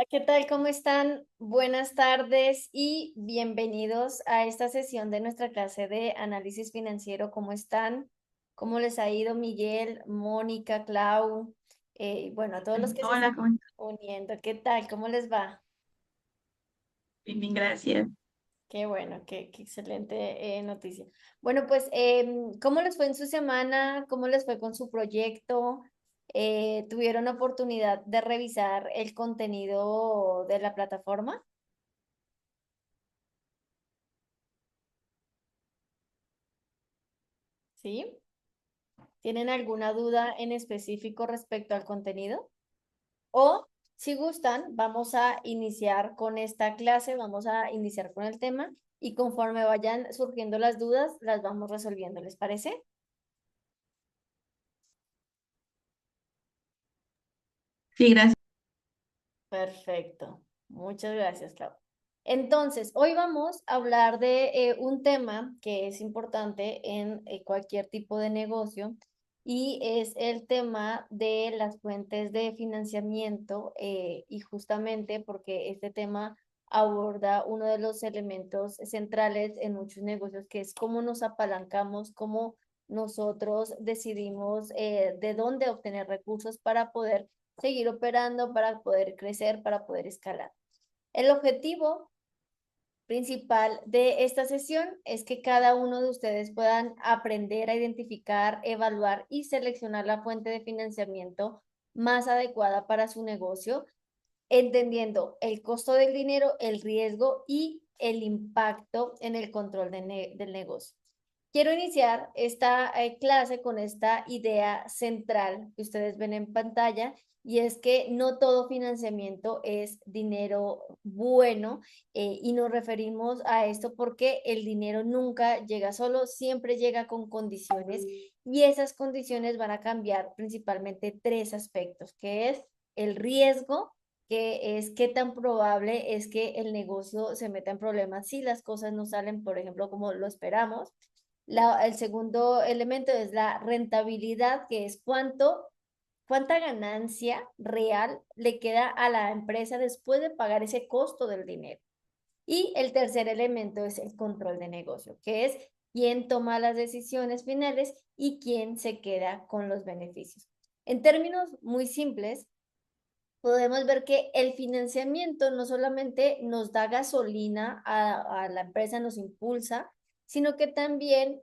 ¿Qué tal? ¿Cómo están? Buenas tardes y bienvenidos a esta sesión de nuestra clase de análisis financiero. ¿Cómo están? ¿Cómo les ha ido Miguel, Mónica, Clau? Y bueno, a todos los que se Hola, están ¿cómo estás? uniendo. ¿Qué tal? ¿Cómo les va? Bien, bien, gracias. Qué bueno, qué excelente noticia. Bueno, pues, ¿cómo les fue en su semana? ¿Cómo les fue con su proyecto? ¿Tuvieron oportunidad de revisar el contenido de la plataforma? ¿Sí? ¿Tienen alguna duda en específico respecto al contenido? O si gustan, vamos a iniciar con esta clase, vamos a iniciar con el tema y conforme vayan surgiendo las dudas, las vamos resolviendo. ¿Les parece? Sí, gracias. Perfecto. Muchas gracias, Clau. Entonces, hoy vamos a hablar de un tema que es importante en cualquier tipo de negocio y es el tema de las fuentes de financiamiento y justamente porque este tema aborda uno de los elementos centrales en muchos negocios, que es cómo nos apalancamos, cómo nosotros decidimos de dónde obtener recursos para poder seguir operando, para poder crecer, para poder escalar. El objetivo principal de esta sesión es que cada uno de ustedes puedan aprender a identificar, evaluar y seleccionar la fuente de financiamiento más adecuada para su negocio, entendiendo el costo del dinero, el riesgo y el impacto en el control del negocio. Quiero iniciar esta clase con esta idea central que ustedes ven en pantalla y es que no todo financiamiento es dinero bueno y nos referimos a esto porque el dinero nunca llega solo, siempre llega con condiciones y esas condiciones van a cambiar principalmente tres aspectos, que es el riesgo, que es qué tan probable es que el negocio se meta en problemas si las cosas no salen, por ejemplo, como lo esperamos. El segundo elemento es la rentabilidad, que es cuánta ganancia real le queda a la empresa después de pagar ese costo del dinero. Y el tercer elemento es el control de negocio, que es quién toma las decisiones finales y quién se queda con los beneficios. En términos muy simples, podemos ver que el financiamiento no solamente nos da gasolina a la empresa, nos impulsa, sino que también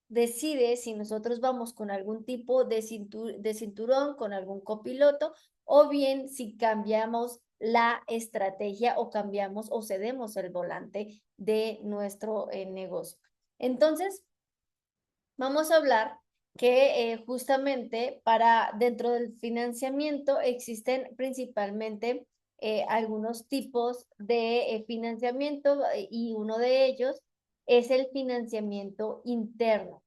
decide si nosotros vamos con algún tipo de cinturón, con algún copiloto, o bien si cambiamos la estrategia o cambiamos o cedemos el volante de nuestro negocio. Entonces, vamos a hablar que justamente para dentro del financiamiento existen principalmente algunos tipos de financiamiento y uno de ellos es el financiamiento interno.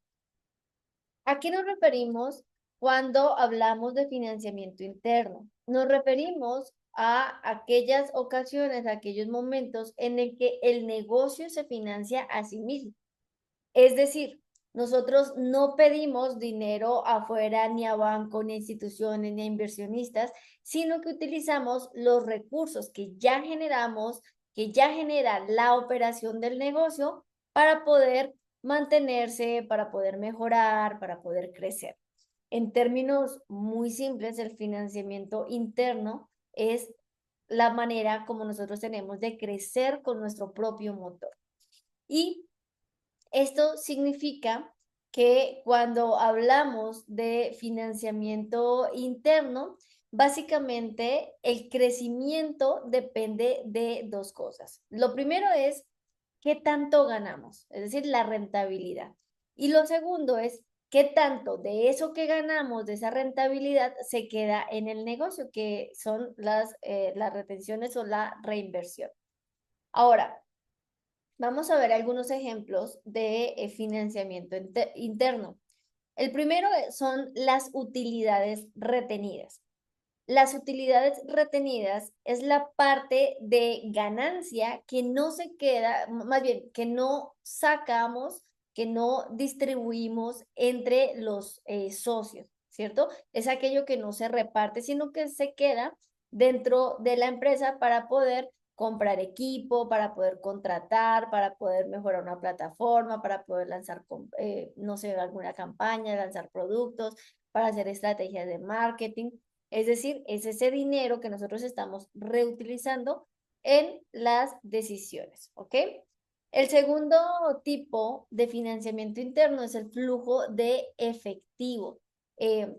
¿A qué nos referimos cuando hablamos de financiamiento interno? Nos referimos a aquellas ocasiones, a aquellos momentos en el que el negocio se financia a sí mismo. Es decir, nosotros no pedimos dinero afuera, ni a banco, ni a instituciones, ni a inversionistas, sino que utilizamos los recursos que ya generamos, que ya genera la operación del negocio para poder mantenerse, para poder mejorar, para poder crecer. En términos muy simples, el financiamiento interno es la manera como nosotros tenemos de crecer con nuestro propio motor. Y esto significa que cuando hablamos de financiamiento interno, básicamente el crecimiento depende de dos cosas. Lo primero es qué tanto ganamos, es decir, la rentabilidad. Y lo segundo es qué tanto de eso que ganamos, de esa rentabilidad, se queda en el negocio, que son las retenciones o la reinversión. Ahora, vamos a ver algunos ejemplos de financiamiento interno. El primero son las utilidades retenidas. Las utilidades retenidas es la parte de ganancia que no se queda, más bien, que no sacamos, que no distribuimos entre los socios, ¿cierto? Es aquello que no se reparte, sino que se queda dentro de la empresa para poder comprar equipo, para poder contratar, para poder mejorar una plataforma, para poder lanzar, no sé, alguna campaña, lanzar productos, para hacer estrategias de marketing. Es decir, es ese dinero que nosotros estamos reutilizando en las decisiones, ¿ok? El segundo tipo de financiamiento interno es el flujo de efectivo. Eh,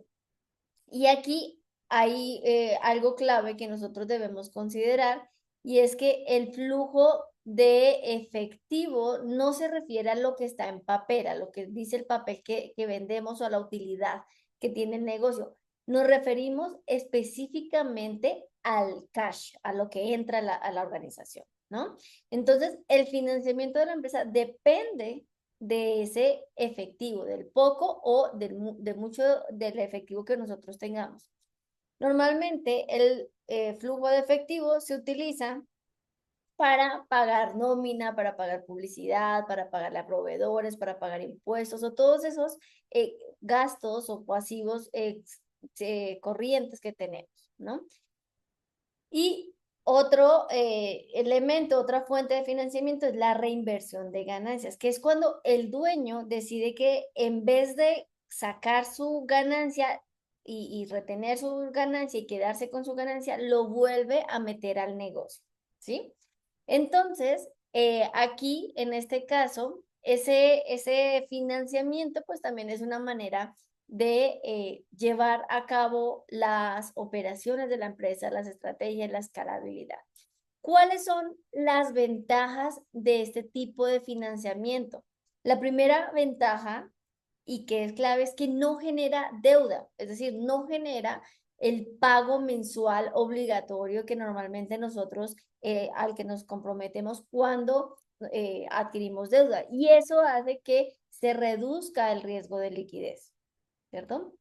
y aquí hay algo clave que nosotros debemos considerar y es que el flujo de efectivo no se refiere a lo que está en papel, a lo que dice el papel que vendemos o a la utilidad que tiene el negocio. Nos referimos específicamente al cash, a lo que entra a la organización, ¿no? Entonces, el financiamiento de la empresa depende de ese efectivo, del poco o de mucho del efectivo que nosotros tengamos. Normalmente el flujo de efectivo se utiliza para pagar nómina, para pagar publicidad, para pagarle a proveedores, para pagar impuestos o todos esos gastos o pasivos corrientes que tenemos, ¿no? Y otro elemento, otra fuente de financiamiento es la reinversión de ganancias, que es cuando el dueño decide que en vez de sacar su ganancia y retener su ganancia y quedarse con su ganancia, lo vuelve a meter al negocio, ¿sí? Entonces, aquí, en este caso, ese financiamiento, pues también es una manera de llevar a cabo las operaciones de la empresa, las estrategias, la escalabilidad. ¿Cuáles son las ventajas de este tipo de financiamiento? La primera ventaja, y que es clave, es que no genera deuda, es decir, no genera el pago mensual obligatorio que normalmente nosotros, al que nos comprometemos cuando adquirimos deuda. Y eso hace que se reduzca el riesgo de liquidez, ¿cierto?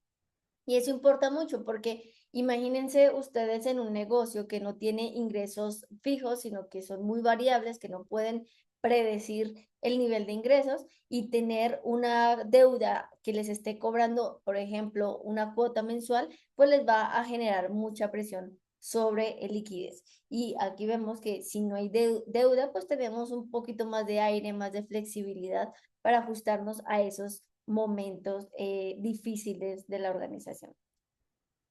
Y eso importa mucho porque imagínense ustedes en un negocio que no tiene ingresos fijos, sino que son muy variables, que no pueden predecir el nivel de ingresos y tener una deuda que les esté cobrando, por ejemplo, una cuota mensual, pues les va a generar mucha presión sobre el liquidez. Y aquí vemos que si no hay deuda, pues tenemos un poquito más de aire, más de flexibilidad para ajustarnos a esos momentos difíciles de la organización.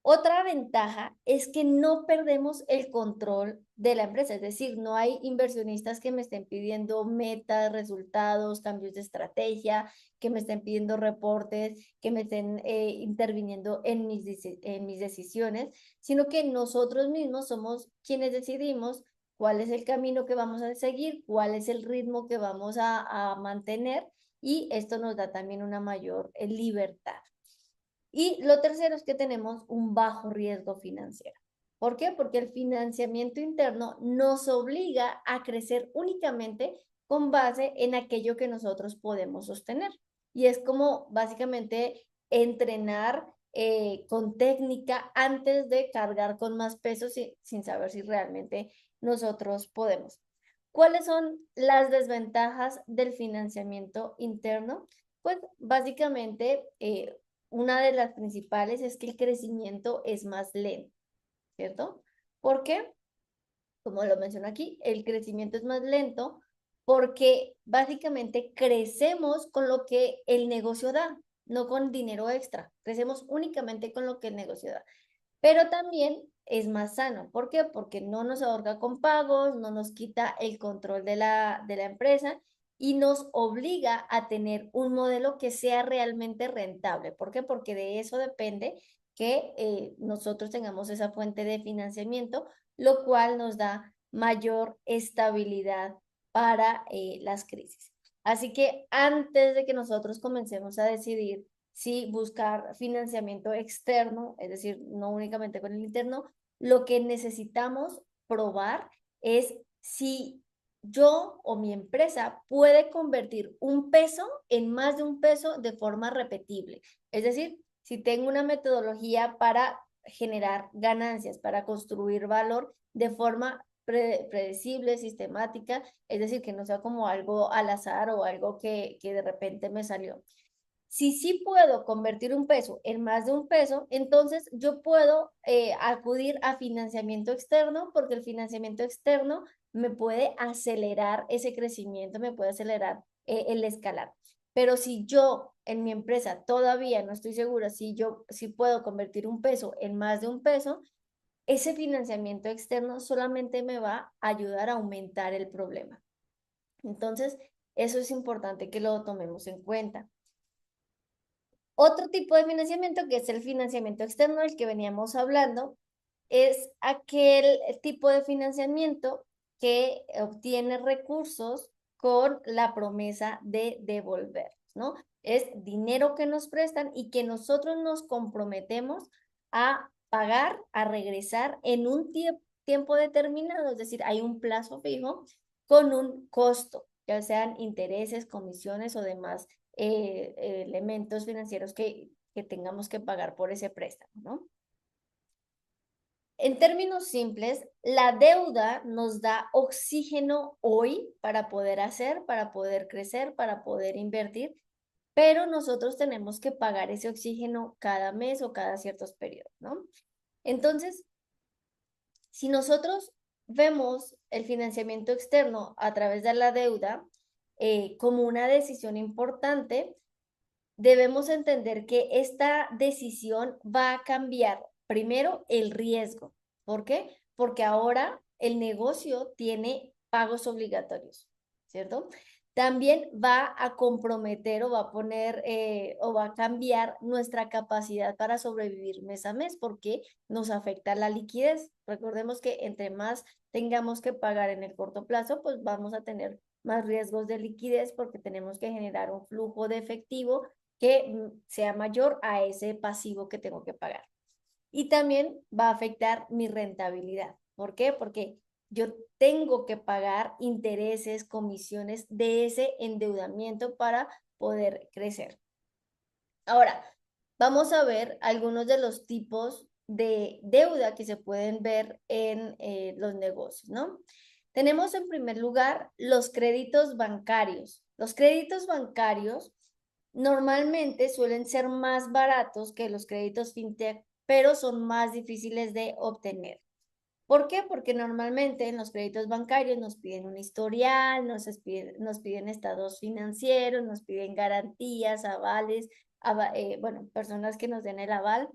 Otra ventaja es que no perdemos el control de la empresa, es decir, no hay inversionistas que me estén pidiendo metas, resultados, cambios de estrategia, que me estén pidiendo reportes, que me estén interviniendo en mis decisiones, sino que nosotros mismos somos quienes decidimos cuál es el camino que vamos a seguir, cuál es el ritmo que vamos a mantener y esto nos da también una mayor libertad. Y lo tercero es que tenemos un bajo riesgo financiero. ¿Por qué? Porque el financiamiento interno nos obliga a crecer únicamente con base en aquello que nosotros podemos sostener. Y es como básicamente entrenar con técnica antes de cargar con más peso sin saber si realmente nosotros podemos. ¿Cuáles son las desventajas del financiamiento interno? Pues básicamente una de las principales es que el crecimiento es más lento, ¿cierto? ¿Por qué? Como lo menciono aquí, el crecimiento es más lento porque básicamente crecemos con lo que el negocio da, no con dinero extra. Crecemos únicamente con lo que el negocio da. Pero también es más sano. ¿Por qué? Porque no nos ahorca con pagos, no nos quita el control de la empresa y nos obliga a tener un modelo que sea realmente rentable. ¿Por qué? Porque de eso depende que nosotros tengamos esa fuente de financiamiento, lo cual nos da mayor estabilidad para las crisis. Así que antes de que nosotros comencemos a decidir si buscar financiamiento externo, es decir, no únicamente con el interno, lo que necesitamos probar es si yo o mi empresa puede convertir un peso en más de un peso de forma repetible. Es decir, si tengo una metodología para generar ganancias, para construir valor de forma predecible, sistemática, es decir, que no sea como algo al azar o algo que de repente me salió. Si sí puedo convertir un peso en más de un peso, entonces yo puedo acudir a financiamiento externo, porque el financiamiento externo me puede acelerar ese crecimiento, me puede acelerar el escalar. Pero si yo en mi empresa todavía no estoy segura si puedo convertir un peso en más de un peso, ese financiamiento externo solamente me va a ayudar a aumentar el problema. Entonces, eso es importante que lo tomemos en cuenta. Otro tipo de financiamiento, que es el financiamiento externo del que veníamos hablando, es aquel tipo de financiamiento que obtiene recursos con la promesa de devolver, ¿no? Es dinero que nos prestan y que nosotros nos comprometemos a pagar, a regresar en un tiempo determinado, es decir, hay un plazo fijo con un costo, ya sean intereses, comisiones o demás elementos financieros que tengamos que pagar por ese préstamo, ¿no? En términos simples, la deuda nos da oxígeno hoy para poder hacer, para poder crecer, para poder invertir, pero nosotros tenemos que pagar ese oxígeno cada mes o cada ciertos periodos, ¿no? Entonces, si nosotros vemos el financiamiento externo a través de la deuda como una decisión importante, debemos entender que esta decisión va a cambiar primero el riesgo. ¿Por qué? Porque ahora el negocio tiene pagos obligatorios, ¿cierto? También va a comprometer o va a poner o va a cambiar nuestra capacidad para sobrevivir mes a mes porque nos afecta la liquidez. Recordemos que entre más tengamos que pagar en el corto plazo, pues vamos a tener más riesgos de liquidez porque tenemos que generar un flujo de efectivo que sea mayor a ese pasivo que tengo que pagar. Y también va a afectar mi rentabilidad. ¿Por qué? Porque yo tengo que pagar intereses, comisiones de ese endeudamiento para poder crecer. Ahora, vamos a ver algunos de los tipos de deuda que se pueden ver en los negocios, ¿no? Tenemos en primer lugar los créditos bancarios. Los créditos bancarios normalmente suelen ser más baratos que los créditos fintech, pero son más difíciles de obtener. ¿Por qué? Porque normalmente en los créditos bancarios nos piden un historial, nos piden estados financieros, nos piden garantías, avales, bueno, personas que nos den el aval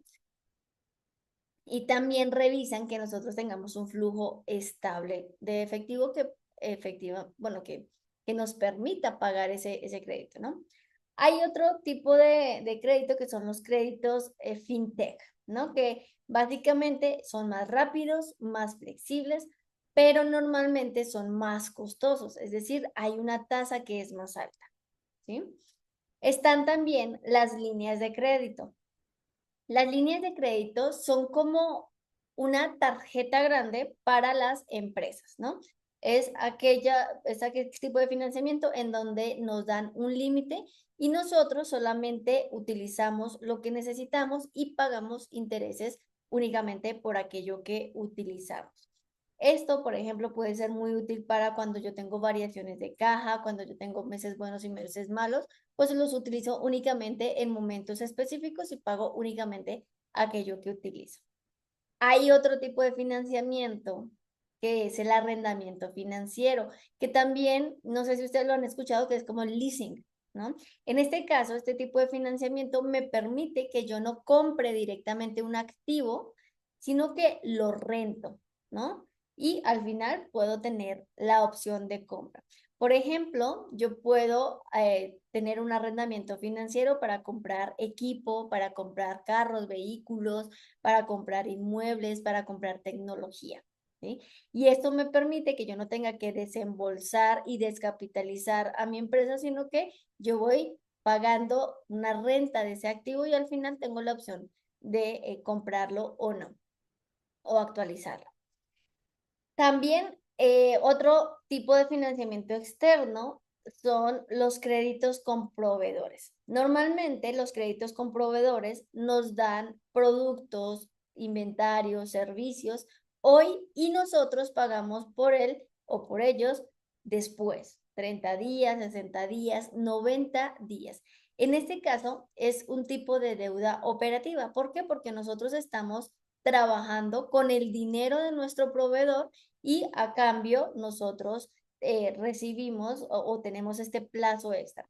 y también revisan que nosotros tengamos un flujo estable de efectivo bueno, que nos permita pagar ese crédito, ¿no? Hay otro tipo de crédito que son los créditos fintech, ¿no? Que básicamente son más rápidos, más flexibles, pero normalmente son más costosos, es decir, hay una tasa que es más alta, ¿sí? Están también las líneas de crédito. Las líneas de crédito son como una tarjeta grande para las empresas, ¿no? Es aquel tipo de financiamiento en donde nos dan un límite y nosotros solamente utilizamos lo que necesitamos y pagamos intereses únicamente por aquello que utilizamos. Esto, por ejemplo, puede ser muy útil para cuando yo tengo variaciones de caja, cuando yo tengo meses buenos y meses malos, pues los utilizo únicamente en momentos específicos y pago únicamente aquello que utilizo. Hay otro tipo de financiamiento que es el arrendamiento financiero, que también, no sé si ustedes lo han escuchado, que es como el leasing, ¿no? En este caso, este tipo de financiamiento me permite que yo no compre directamente un activo, sino que lo rento, ¿no? Y al final puedo tener la opción de compra. Por ejemplo, yo puedo tener un arrendamiento financiero para comprar equipo, para comprar carros, vehículos, para comprar inmuebles, para comprar tecnología, ¿sí? Y esto me permite que yo no tenga que desembolsar y descapitalizar a mi empresa, sino que yo voy pagando una renta de ese activo y al final tengo la opción de comprarlo o no, o actualizarlo. También otro tipo de financiamiento externo son los créditos con proveedores. Normalmente los créditos con proveedores nos dan productos, inventarios, servicios hoy y nosotros pagamos por él o por ellos después, 30 días, 60 días, 90 días. En este caso es un tipo de deuda operativa. ¿Por qué? Porque nosotros estamos trabajando con el dinero de nuestro proveedor y a cambio nosotros recibimos o tenemos este plazo extra.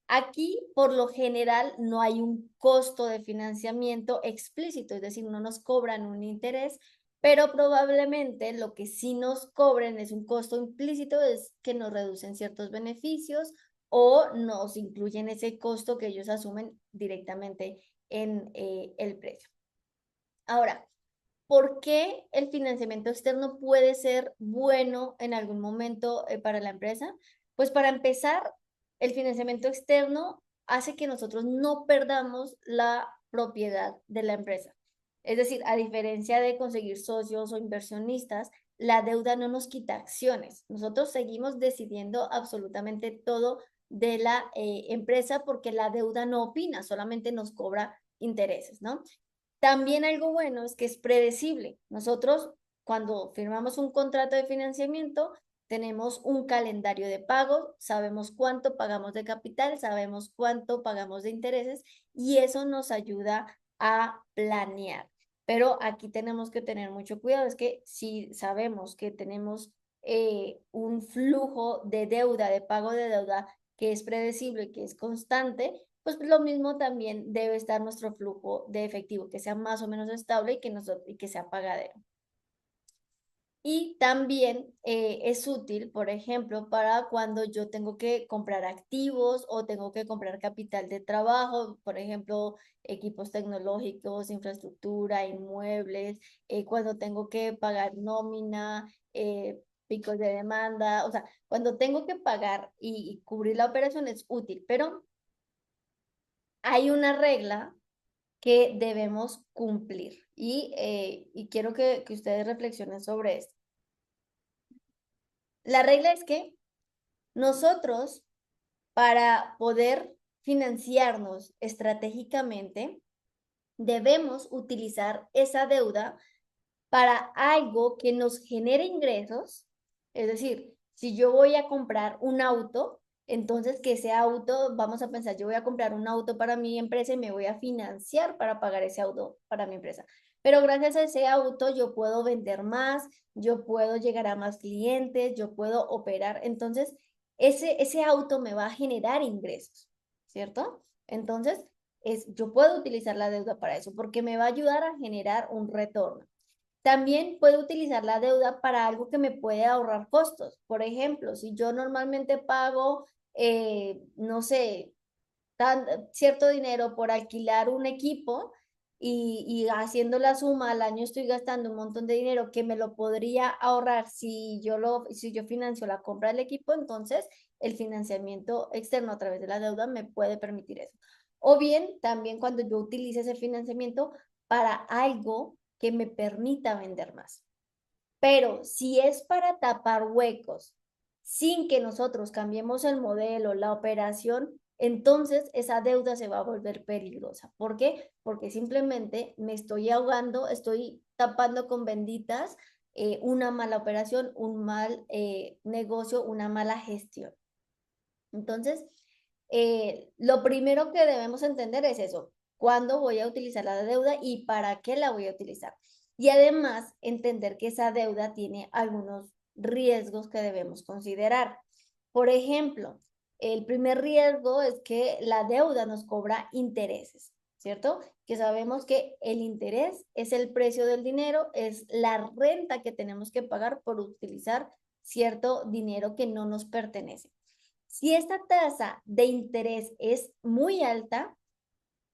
Aquí, por lo general, no hay un costo de financiamiento explícito, es decir, no nos cobran un interés, pero probablemente lo que sí nos cobren es un costo implícito, es que nos reducen ciertos beneficios o nos incluyen ese costo que ellos asumen directamente en el precio. Ahora, ¿por qué el financiamiento externo puede ser bueno en algún momento para la empresa? Pues para empezar, el financiamiento externo hace que nosotros no perdamos la propiedad de la empresa. Es decir, a diferencia de conseguir socios o inversionistas, la deuda no nos quita acciones. Nosotros seguimos decidiendo absolutamente todo de la empresa porque la deuda no opina, solamente nos cobra intereses, ¿no? También algo bueno es que es predecible. Nosotros, cuando firmamos un contrato de financiamiento, tenemos un calendario de pago, sabemos cuánto pagamos de capital, sabemos cuánto pagamos de intereses y eso nos ayuda a planear. Pero aquí tenemos que tener mucho cuidado, es que si sabemos que tenemos un flujo de deuda, de pago de deuda que es predecible, que es constante, pues lo mismo también debe estar nuestro flujo de efectivo, que sea más o menos estable y que sea pagadero. Y también es útil, por ejemplo, para cuando yo tengo que comprar activos o tengo que comprar capital de trabajo, por ejemplo, equipos tecnológicos, infraestructura, inmuebles, cuando tengo que pagar nómina, picos de demanda, o sea, cuando tengo que pagar y cubrir la operación es útil, pero hay una regla que debemos cumplir y quiero que ustedes reflexionen sobre esto. La regla es que nosotros, para poder financiarnos estratégicamente, debemos utilizar esa deuda para algo que nos genere ingresos. Es decir, si yo voy a comprar un auto, entonces que ese auto, vamos a pensar, yo voy a comprar un auto para mi empresa y me voy a financiar para pagar ese auto para mi empresa. Pero gracias a ese auto yo puedo vender más, yo puedo llegar a más clientes, yo puedo operar. Entonces, ese auto me va a generar ingresos, ¿cierto? Entonces, yo puedo utilizar la deuda para eso porque me va a ayudar a generar un retorno. También puedo utilizar la deuda para algo que me puede ahorrar costos. Por ejemplo, si yo normalmente pago, no sé, cierto dinero por alquilar un equipo y haciendo la suma al año estoy gastando un montón de dinero que me lo podría ahorrar si yo financio la compra del equipo, entonces el financiamiento externo a través de la deuda me puede permitir eso. O bien, también cuando yo utilice ese financiamiento para algo que me permita vender más. Pero si es para tapar huecos sin que nosotros cambiemos el modelo, la operación, entonces esa deuda se va a volver peligrosa. ¿Por qué? Porque simplemente me estoy ahogando, estoy tapando con benditas una mala operación, un mal negocio, una mala gestión. Entonces, lo primero que debemos entender es eso, cuándo voy a utilizar la deuda y para qué la voy a utilizar. Y además, entender que esa deuda tiene algunos riesgos que debemos considerar. Por ejemplo, el primer riesgo es que la deuda nos cobra intereses, ¿cierto? Que sabemos que el interés es el precio del dinero, es la renta que tenemos que pagar por utilizar cierto dinero que no nos pertenece. Si esta tasa de interés es muy alta,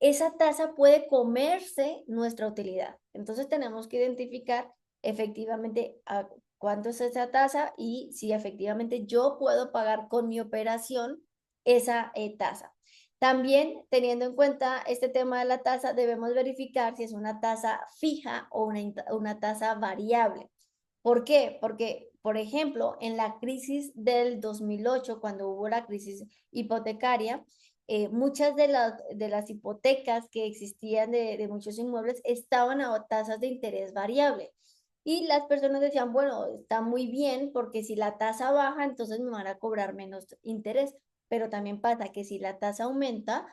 esa tasa puede comerse nuestra utilidad. Entonces tenemos que identificar efectivamente a cuánto es esa tasa y si efectivamente yo puedo pagar con mi operación esa tasa. También teniendo en cuenta este tema de la tasa, debemos verificar si es una tasa fija o una tasa variable. ¿Por qué? Porque, por ejemplo, en la crisis del 2008, cuando hubo la crisis hipotecaria, muchas de las hipotecas que existían de muchos inmuebles estaban a tasas de interés variable. Y las personas decían, bueno, está muy bien porque si la tasa baja, entonces me van a cobrar menos interés. Pero también pasa que si la tasa aumenta,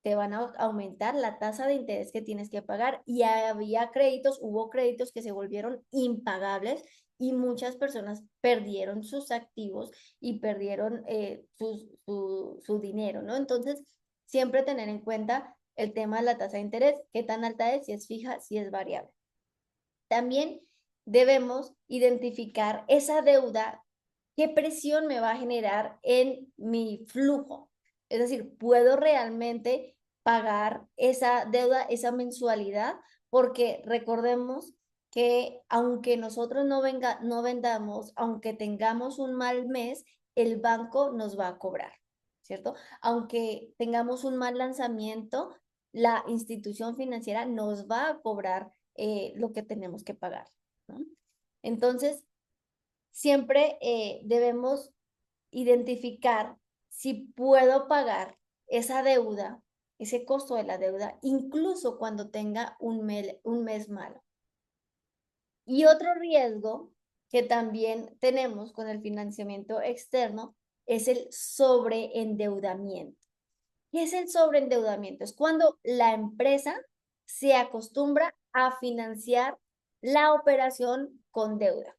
te van a aumentar la tasa de interés que tienes que pagar y hubo créditos que se volvieron impagables y muchas personas perdieron sus activos y perdieron su dinero, ¿no? Entonces, siempre tener en cuenta el tema de la tasa de interés, qué tan alta es, si es fija, si es variable. También debemos identificar esa deuda, qué presión me va a generar en mi flujo. Es decir, ¿puedo realmente pagar esa deuda, esa mensualidad? Porque recordemos que aunque nosotros no vendamos, aunque tengamos un mal mes, el banco nos va a cobrar, ¿cierto? Aunque tengamos un mal lanzamiento, la institución financiera nos va a cobrar lo que tenemos que pagar, ¿no? Entonces, siempre debemos identificar si puedo pagar esa deuda, ese costo de la deuda, incluso cuando tenga un mes malo. Y otro riesgo que también tenemos con el financiamiento externo es el sobreendeudamiento. ¿Qué es el sobreendeudamiento? Es cuando la empresa se acostumbra a financiar la operación con deuda.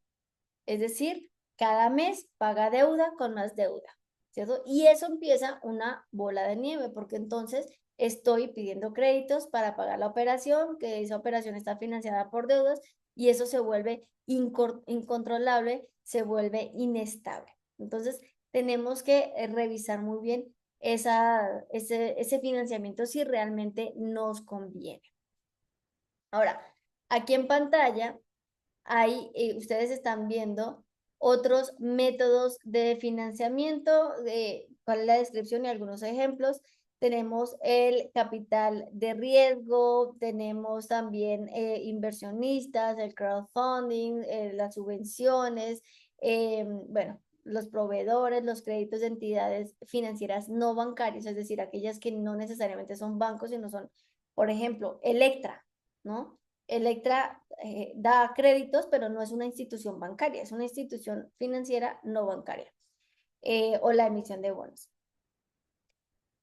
Es decir, cada mes paga deuda con más deuda, ¿cierto? Y eso empieza una bola de nieve, porque entonces estoy pidiendo créditos para pagar la operación, que esa operación está financiada por deudas, y eso se vuelve incontrolable, se vuelve inestable. Entonces, tenemos que revisar muy bien ese financiamiento si realmente nos conviene. Ahora, aquí en pantalla ustedes están viendo otros métodos de financiamiento, cuál es la descripción y algunos ejemplos. Tenemos el capital de riesgo, tenemos también inversionistas, el crowdfunding, las subvenciones, bueno, los proveedores, los créditos de entidades financieras no bancarias, es decir, aquellas que no necesariamente son bancos, sino son, por ejemplo, Electra, ¿no? Electra da créditos, pero no es una institución bancaria, es una institución financiera no bancaria, o la emisión de bonos.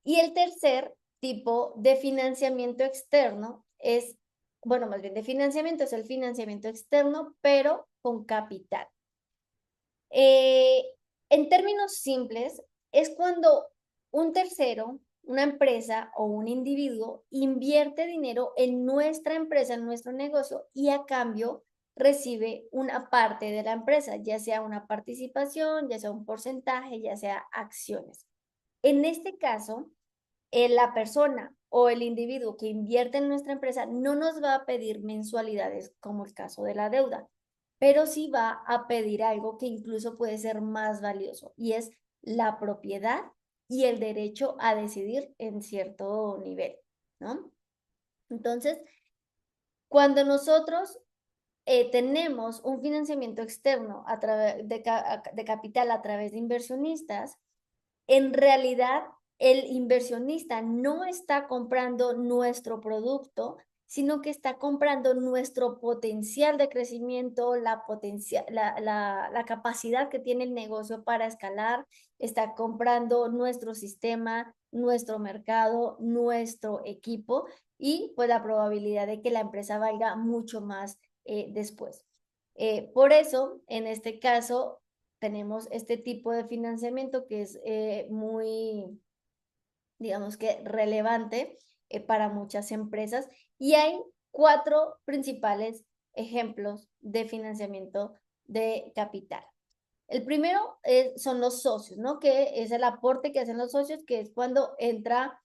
Y el tercer tipo de financiamiento externo es, bueno, más bien de financiamiento es el financiamiento externo, pero con capital. En términos simples, es cuando un tercero, una empresa o un individuo invierte dinero en nuestra empresa, en nuestro negocio, y a cambio recibe una parte de la empresa, ya sea una participación, ya sea un porcentaje, ya sea acciones. En este caso, la persona o el individuo que invierte en nuestra empresa no nos va a pedir mensualidades como el caso de la deuda, pero sí va a pedir algo que incluso puede ser más valioso y es la propiedad y el derecho a decidir en cierto nivel, ¿no? Entonces, cuando nosotros tenemos un financiamiento externo a través de capital a través de inversionistas, en realidad el inversionista no está comprando nuestro producto, sino que está comprando nuestro potencial de crecimiento, la capacidad que tiene el negocio para escalar, está comprando nuestro sistema, nuestro mercado, nuestro equipo y pues la probabilidad de que la empresa valga mucho más después. Por eso, en este caso, tenemos este tipo de financiamiento que es muy, digamos que relevante para muchas empresas y hay 4 principales ejemplos de financiamiento de capital. El primero son los socios, ¿no? Que es el aporte que hacen los socios, que es cuando entra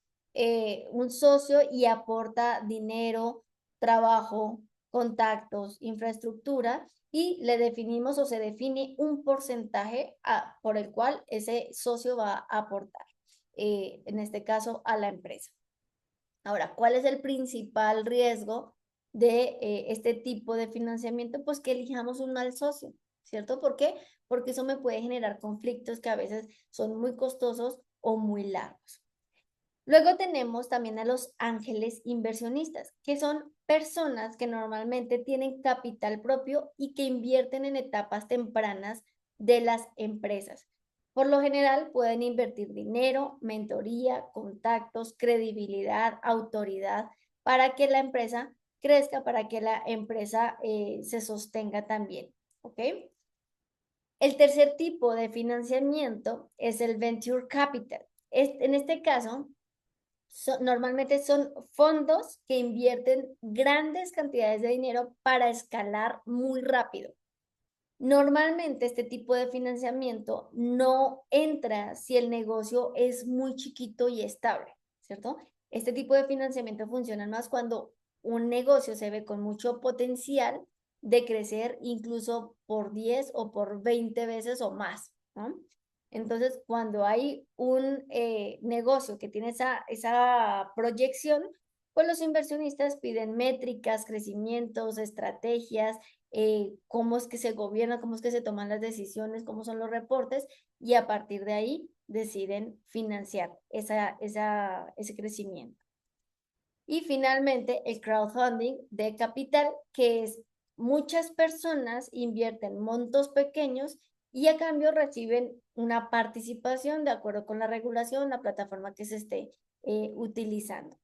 un socio y aporta dinero, trabajo, contactos, infraestructura y le definimos o se define un porcentaje por el cual ese socio va a aportar, en este caso a la empresa. Ahora, ¿cuál es el principal riesgo de este tipo de financiamiento? Pues que elijamos un mal socio, ¿cierto? ¿Por qué? Porque eso me puede generar conflictos que a veces son muy costosos o muy largos. Luego tenemos también a los ángeles inversionistas, que son personas que normalmente tienen capital propio y que invierten en etapas tempranas de las empresas. Por lo general pueden invertir dinero, mentoría, contactos, credibilidad, autoridad para que la empresa crezca, para que la empresa se sostenga también. ¿Ok? El tercer tipo de financiamiento es el Venture Capital. En este caso, normalmente son fondos que invierten grandes cantidades de dinero para escalar muy rápido. Normalmente este tipo de financiamiento no entra si el negocio es muy chiquito y estable, ¿cierto? Este tipo de financiamiento funciona más cuando un negocio se ve con mucho potencial de crecer incluso por 10 o por 20 veces o más, ¿no? Entonces, cuando hay un negocio que tiene esa proyección, pues los inversionistas piden métricas, crecimientos, estrategias, cómo es que se gobierna, cómo es que se toman las decisiones, cómo son los reportes, y a partir de ahí deciden financiar ese crecimiento. Y finalmente, el crowdfunding de capital, que es muchas personas invierten montos pequeños y a cambio reciben una participación de acuerdo con la regulación, la plataforma que se esté utilizando.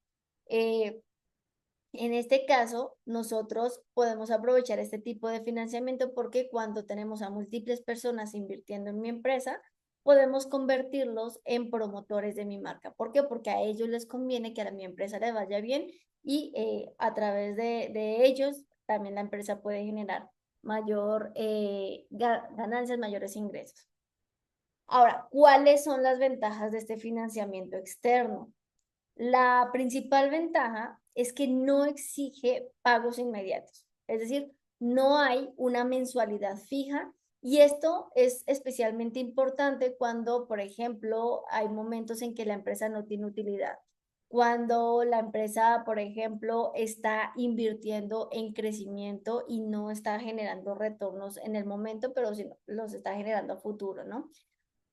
En este caso, nosotros podemos aprovechar este tipo de financiamiento porque cuando tenemos a múltiples personas invirtiendo en mi empresa, podemos convertirlos en promotores de mi marca. ¿Por qué? Porque a ellos les conviene que a mi empresa le vaya bien y a través de ellos también la empresa puede generar mayor ganancias, mayores ingresos. Ahora, ¿cuáles son las ventajas de este financiamiento externo? La principal ventaja es que no exige pagos inmediatos, es decir, no hay una mensualidad fija y esto es especialmente importante cuando, por ejemplo, hay momentos en que la empresa no tiene utilidad. Cuando la empresa, por ejemplo, está invirtiendo en crecimiento y no está generando retornos en el momento, pero sí los está generando a futuro, ¿no?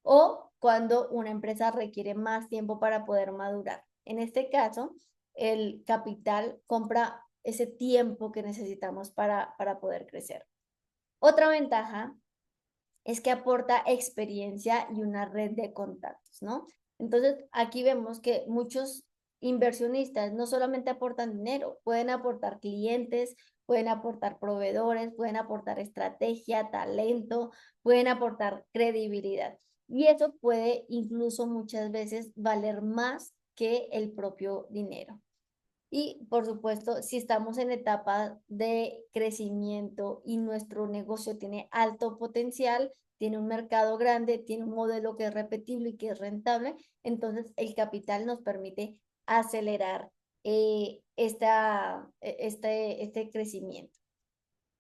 O cuando una empresa requiere más tiempo para poder madurar. En este caso, el capital compra ese tiempo que necesitamos para poder crecer. Otra ventaja es que aporta experiencia y una red de contactos, ¿no? Entonces, aquí vemos que muchos inversionistas no solamente aportan dinero, pueden aportar clientes, pueden aportar proveedores, pueden aportar estrategia, talento, pueden aportar credibilidad. Y eso puede incluso muchas veces valer más que el propio dinero. Y por supuesto, si estamos en etapa de crecimiento y nuestro negocio tiene alto potencial, tiene un mercado grande, tiene un modelo que es repetible y que es rentable, entonces el capital nos permite acelerar este crecimiento.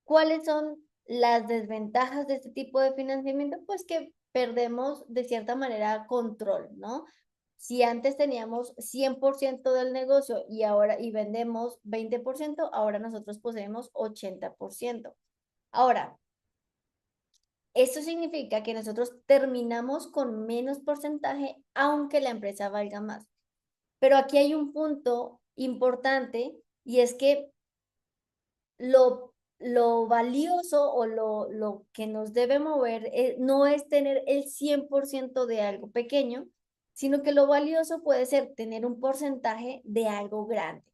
¿Cuáles son las desventajas de este tipo de financiamiento? Pues que perdemos de cierta manera control, ¿no? Si antes teníamos 100% del negocio y vendemos 20%, ahora nosotros poseemos 80%. Ahora, esto significa que nosotros terminamos con menos porcentaje, aunque la empresa valga más. Pero aquí hay un punto importante y es que lo valioso o lo que nos debe mover no es tener el 100% de algo pequeño, sino que lo valioso puede ser tener un porcentaje de algo grande,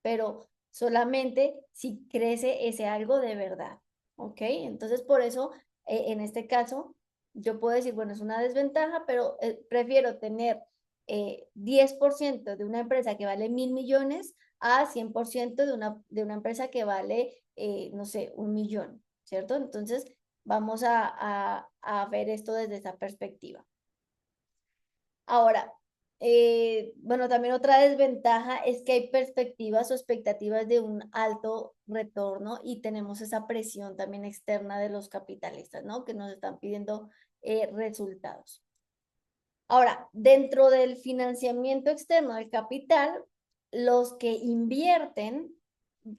pero solamente si crece ese algo de verdad, ¿ok? Entonces, por eso, en este caso, yo puedo decir, bueno, es una desventaja, pero prefiero tener 10% de una empresa que vale 1.000 millones a 100% de una empresa que vale, no sé, 1 millón, ¿cierto? Entonces, vamos a ver esto desde esa perspectiva. Ahora, bueno, también otra desventaja es que hay perspectivas o expectativas de un alto retorno y tenemos esa presión también externa de los capitalistas, ¿no? Que nos están pidiendo resultados. Ahora, dentro del financiamiento externo del capital, los que invierten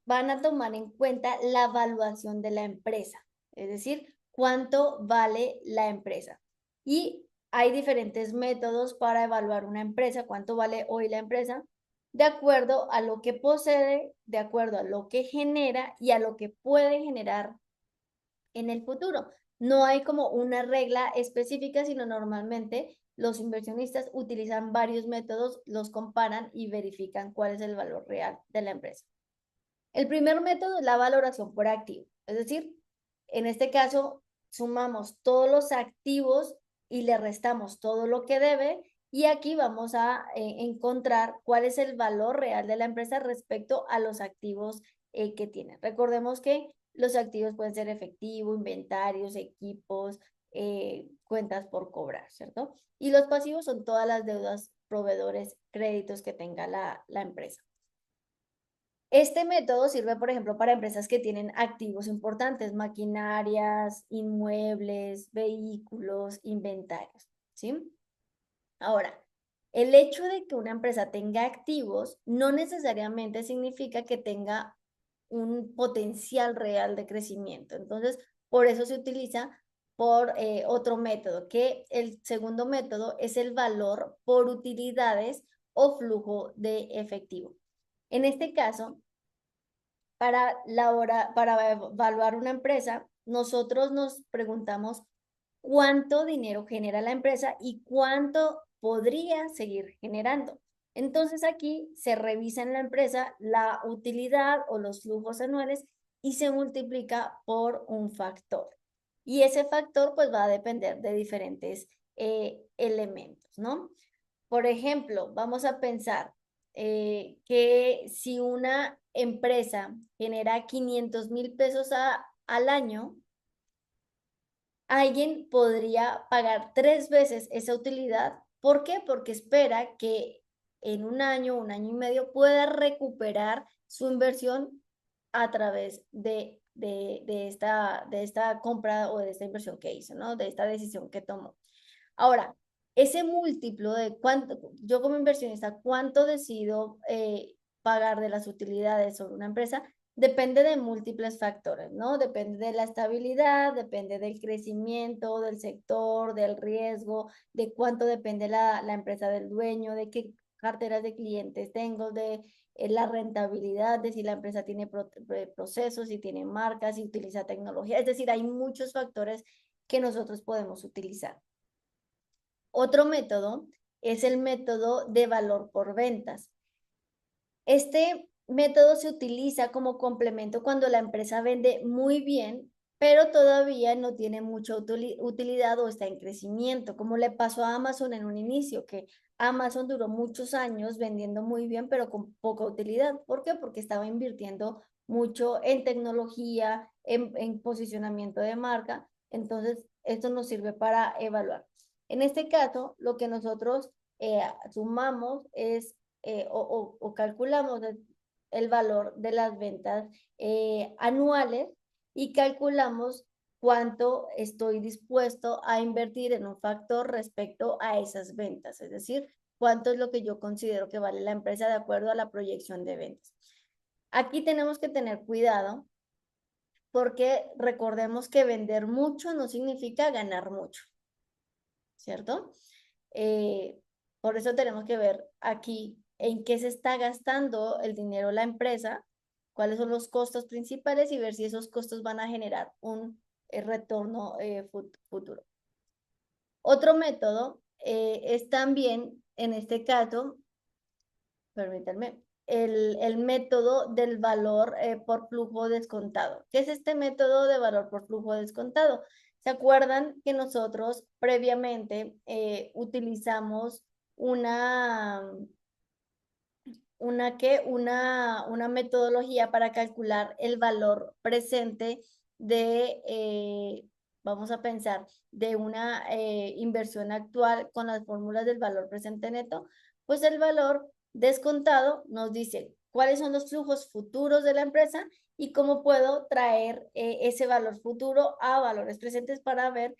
van a tomar en cuenta la evaluación de la empresa, es decir, cuánto vale la empresa. Y hay diferentes métodos para evaluar una empresa, cuánto vale hoy la empresa, de acuerdo a lo que posee, de acuerdo a lo que genera y a lo que puede generar en el futuro. No hay como una regla específica, sino normalmente los inversionistas utilizan varios métodos, los comparan y verifican cuál es el valor real de la empresa. El primer método es la valoración por activo, es decir, en este caso sumamos todos los activos y le restamos todo lo que debe y aquí vamos a encontrar cuál es el valor real de la empresa respecto a los activos que tiene. Recordemos que los activos pueden ser efectivo, inventarios, equipos, cuentas por cobrar, ¿cierto? Y los pasivos son todas las deudas, proveedores, créditos que tenga la empresa. Este método sirve, por ejemplo, para empresas que tienen activos importantes, maquinarias, inmuebles, vehículos, inventarios, ¿sí? Ahora, el hecho de que una empresa tenga activos no necesariamente significa que tenga un potencial real de crecimiento. Entonces, por eso se utiliza por otro método, que el segundo método es el valor por utilidades o flujo de efectivo. En este caso, para evaluar una empresa, nosotros nos preguntamos cuánto dinero genera la empresa y cuánto podría seguir generando. Entonces aquí se revisa en la empresa la utilidad o los flujos anuales y se multiplica por un factor. Y ese factor pues va a depender de diferentes elementos, ¿no? Por ejemplo, vamos a pensar que si una empresa genera 500,000 pesos al año, alguien podría pagar 3 veces esa utilidad. ¿Por qué? Porque espera que en un año y medio, pueda recuperar su inversión a través de esta compra o de esta inversión que hizo, ¿no? De esta decisión que tomó. Ahora, ese múltiplo de cuánto, yo como inversionista, cuánto decido pagar de las utilidades sobre una empresa, depende de múltiples factores, ¿no? Depende de la estabilidad, depende del crecimiento, del sector, del riesgo, de cuánto depende la empresa del dueño, de qué carteras de clientes tengo, de la rentabilidad, de si la empresa tiene procesos, si tiene marcas, si utiliza tecnología. Es decir, hay muchos factores que nosotros podemos utilizar. Otro método es el método de valor por ventas. Este método se utiliza como complemento cuando la empresa vende muy bien, pero todavía no tiene mucha utilidad o está en crecimiento, como le pasó a Amazon en un inicio, que Amazon duró muchos años vendiendo muy bien, pero con poca utilidad. ¿Por qué? Porque estaba invirtiendo mucho en tecnología, en posicionamiento de marca. Entonces, esto nos sirve para evaluar. En este caso, lo que nosotros sumamos es o calculamos el valor de las ventas anuales y calculamos cuánto estoy dispuesto a invertir en un factor respecto a esas ventas, es decir, cuánto es lo que yo considero que vale la empresa de acuerdo a la proyección de ventas. Aquí tenemos que tener cuidado porque recordemos que vender mucho no significa ganar mucho, ¿cierto? Por eso tenemos que ver aquí en qué se está gastando el dinero la empresa, cuáles son los costos principales y ver si esos costos van a generar un retorno futuro. Otro método es también, en este caso, permítanme, el método del valor por flujo descontado. ¿Qué es este método de valor por flujo descontado? ¿Se acuerdan que nosotros previamente utilizamos una, una metodología para calcular el valor presente de, vamos a pensar, de una inversión actual con las fórmulas del valor presente neto? Pues el valor descontado nos dice cuáles son los flujos futuros de la empresa y cómo puedo traer ese valor futuro a valores presentes para ver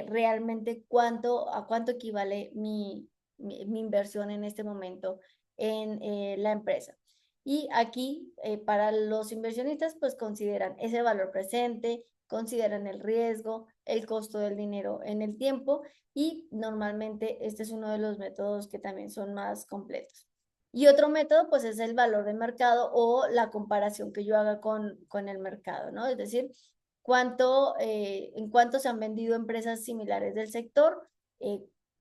realmente a cuánto equivale mi inversión en este momento en la empresa. Y aquí, para los inversionistas, pues consideran ese valor presente, consideran el riesgo, el costo del dinero en el tiempo y normalmente este es uno de los métodos que también son más completos. Y otro método, pues es el valor de mercado o la comparación que yo haga con el mercado, ¿no? Es decir, en cuánto se han vendido empresas similares del sector,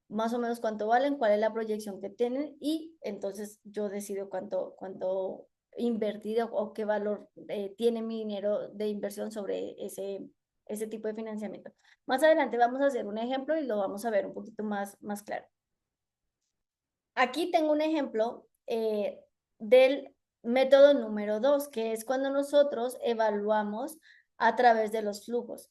más o menos cuánto valen, cuál es la proyección que tienen y entonces yo decido cuánto invertir o qué valor tiene mi dinero de inversión sobre ese tipo de financiamiento. Más adelante vamos a hacer un ejemplo y lo vamos a ver un poquito más claro. Aquí tengo un ejemplo del método número 2, que es cuando nosotros evaluamos a través de los flujos.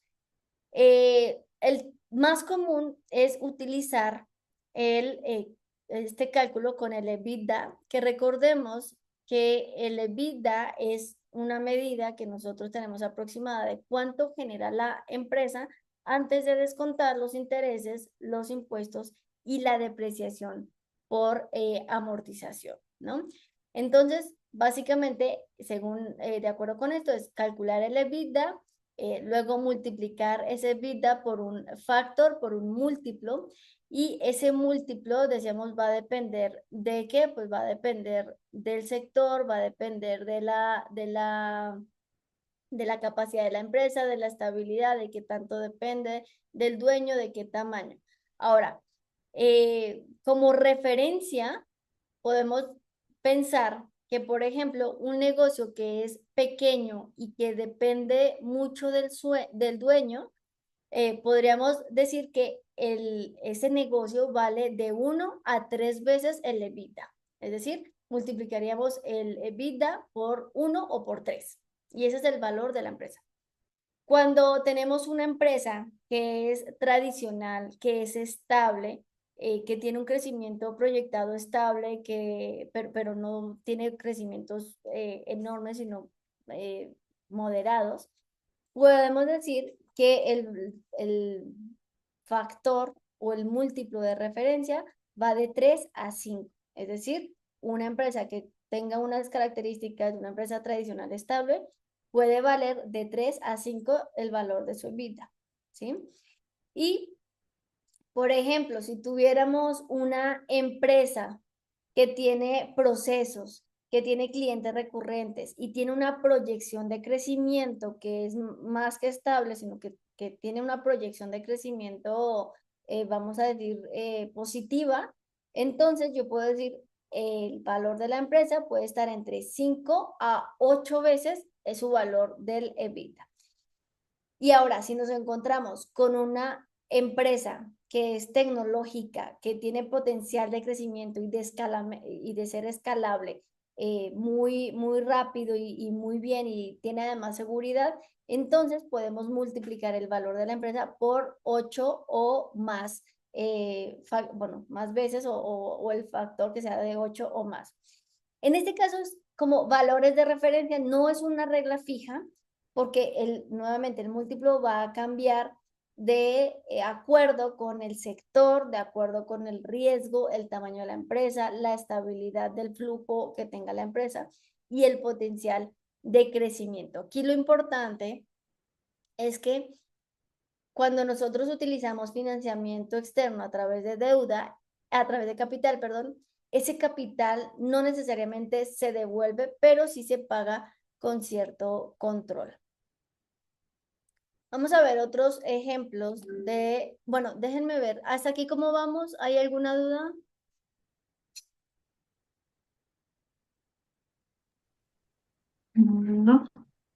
El más común es utilizar este cálculo con el EBITDA, que recordemos que el EBITDA es una medida que nosotros tenemos aproximada de cuánto genera la empresa antes de descontar los intereses, los impuestos y la depreciación por amortización, ¿no? Entonces, básicamente, según, de acuerdo con esto, es calcular el EBITDA, luego multiplicar ese EBITDA por un factor, por un múltiplo, y ese múltiplo, decíamos, va a depender de qué, pues va a depender del sector, va a depender de la capacidad de la empresa, de la estabilidad, de qué tanto depende del dueño, de qué tamaño. Ahora, como referencia, podemos pensar que, por ejemplo, un negocio que es pequeño y que depende mucho del dueño, podríamos decir que ese negocio vale de 1 a 3 veces el EBITDA. Es decir, multiplicaríamos el EBITDA por 1 o por 3. Y ese es el valor de la empresa. Cuando tenemos una empresa que es tradicional, que es estable, que tiene un crecimiento proyectado estable, pero no tiene crecimientos enormes, sino moderados, podemos decir que el factor o el múltiplo de referencia va de 3 a 5. Es decir, una empresa que tenga unas características de una empresa tradicional estable puede valer de 3 a 5 el valor de su vida, ¿sí? Y, por ejemplo, si tuviéramos una empresa que tiene procesos, que tiene clientes recurrentes y tiene una proyección de crecimiento que es más que estable, sino que tiene una proyección de crecimiento, vamos a decir, positiva, entonces yo puedo decir, el valor de la empresa puede estar entre 5 a 8 veces su valor del EBITDA. Y ahora, si nos encontramos con una empresa que es tecnológica, que tiene potencial de crecimiento y de ser escalable muy rápido y muy bien y tiene además seguridad, entonces podemos multiplicar el valor de la empresa por 8 o más, bueno, más veces o el factor que sea de 8 o más. En este caso es como valores de referencia, no es una regla fija, porque nuevamente el múltiplo va a cambiar de acuerdo con el sector, de acuerdo con el riesgo, el tamaño de la empresa, la estabilidad del flujo que tenga la empresa y el potencial de crecimiento. Aquí lo importante es que cuando nosotros utilizamos financiamiento externo a través de deuda, a través de capital, perdón, ese capital no necesariamente se devuelve, pero sí se paga con cierto control. Vamos a ver otros ejemplos bueno, déjenme ver, hasta aquí cómo vamos, ¿hay alguna duda? No.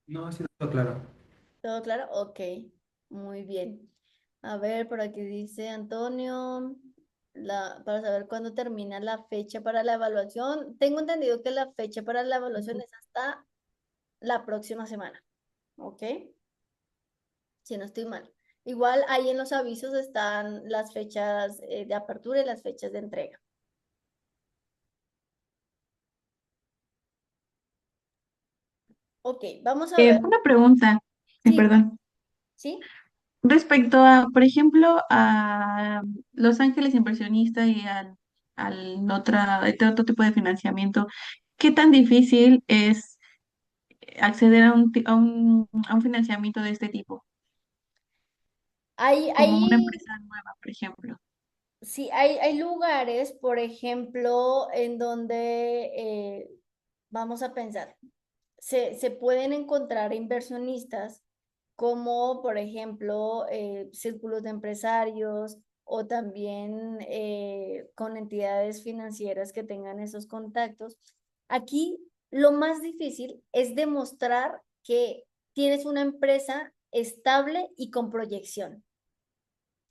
No, ha sido claro. ¿Todo claro? Ok, muy bien. A ver, por aquí dice Antonio, para saber cuándo termina la fecha para la evaluación. Tengo entendido que la fecha para la evaluación es hasta la próxima semana, ¿ok? Si no estoy mal. Igual ahí en los avisos están las fechas de apertura y las fechas de entrega. Ok, vamos a ver. Una pregunta, Sí, perdón. ¿sí? Respecto a, por ejemplo, a Los Ángeles Inversionista y este otro tipo de financiamiento, ¿qué tan difícil es acceder a un financiamiento de este tipo, Hay, como una hay, empresa nueva, por ejemplo? sí, hay lugares, por ejemplo, en donde vamos a pensar, se pueden encontrar inversionistas como por ejemplo círculos de empresarios o también con entidades financieras que tengan esos contactos. Aquí lo más difícil es demostrar que tienes una empresa estable y con proyección,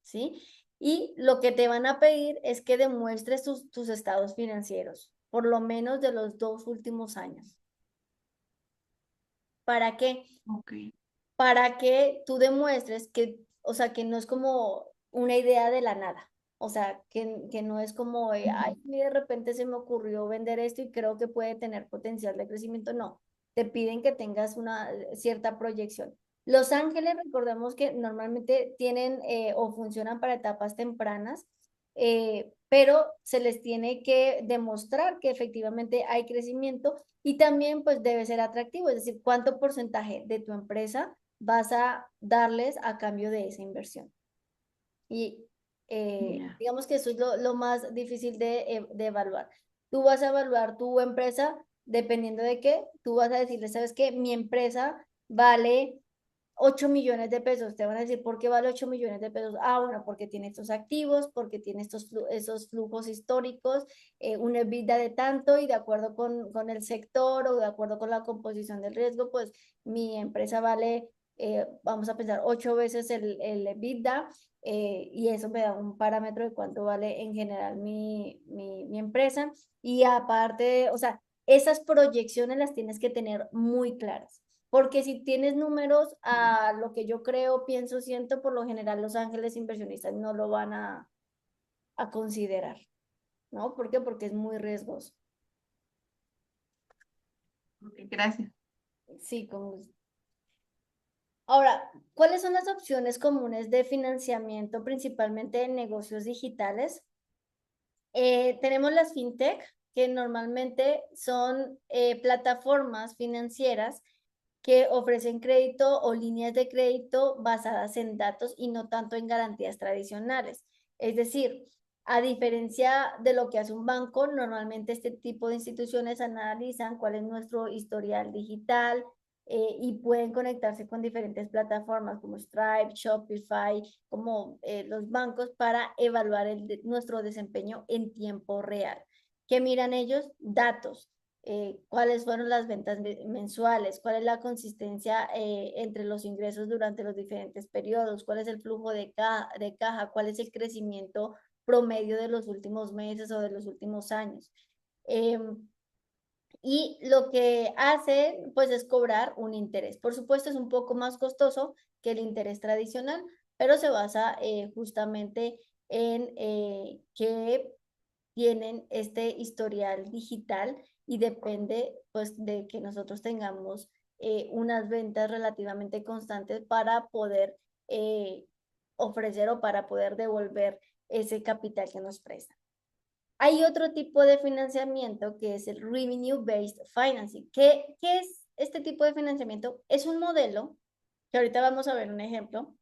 ¿sí? Y lo que te van a pedir es que demuestres tus estados financieros, por lo menos de los 2 últimos años. ¿Para qué? Ok. Para que tú demuestres que, o sea, que no es como una idea de la nada. O sea, que no es como, ay, de repente se me ocurrió vender esto y creo que puede tener potencial de crecimiento. No, te piden que tengas una cierta proyección. Los ángeles, recordemos que normalmente tienen o funcionan para etapas tempranas, pero se les tiene que demostrar que efectivamente hay crecimiento y también pues debe ser atractivo, es decir, cuánto porcentaje de tu empresa vas a darles a cambio de esa inversión. Y Ya. digamos que eso es lo más difícil de evaluar. Tú vas a evaluar tu empresa dependiendo de qué, tú vas a decirle, ¿sabes qué? Mi empresa vale 8 millones de pesos. Te van a decir, ¿por qué vale 8 millones de pesos? Ah, bueno, porque tiene estos activos, porque tiene esos flujos históricos, una EBITDA de tanto y de acuerdo con el sector o de acuerdo con la composición del riesgo, pues mi empresa vale, vamos a pensar, 8 veces el EBITDA. Y eso me da un parámetro de cuánto vale en general mi empresa. Y aparte, o sea, esas proyecciones las tienes que tener muy claras. Porque si tienes números a lo que yo creo, pienso, siento, por lo general los ángeles inversionistas no lo van a considerar, ¿no? ¿Por qué? Porque es muy riesgoso. Ok, gracias. Sí, con gusto. Ahora, ¿cuáles son las opciones comunes de financiamiento, principalmente en negocios digitales? Tenemos las fintech, que normalmente son plataformas financieras que ofrecen crédito o líneas de crédito basadas en datos y no tanto en garantías tradicionales. Es decir, a diferencia de lo que hace un banco, normalmente este tipo de instituciones analizan cuál es nuestro historial digital y pueden conectarse con diferentes plataformas como Stripe, Shopify, como los bancos para evaluar nuestro desempeño en tiempo real. ¿Qué miran ellos? Datos, cuáles fueron las ventas mensuales, cuál es la consistencia entre los ingresos durante los diferentes periodos, cuál es el flujo de caja, cuál es el crecimiento promedio de los últimos meses o de los últimos años. Y lo que hace, pues, es cobrar un interés. Por supuesto, es un poco más costoso que el interés tradicional, pero se basa justamente en que tienen este historial digital y depende pues de que nosotros tengamos unas ventas relativamente constantes para poder ofrecer o para poder devolver ese capital que nos prestan. Hay otro tipo de financiamiento que es el Revenue-Based Financing. ¿Qué es este tipo de financiamiento? Es un modelo, que ahorita vamos a ver un ejemplo,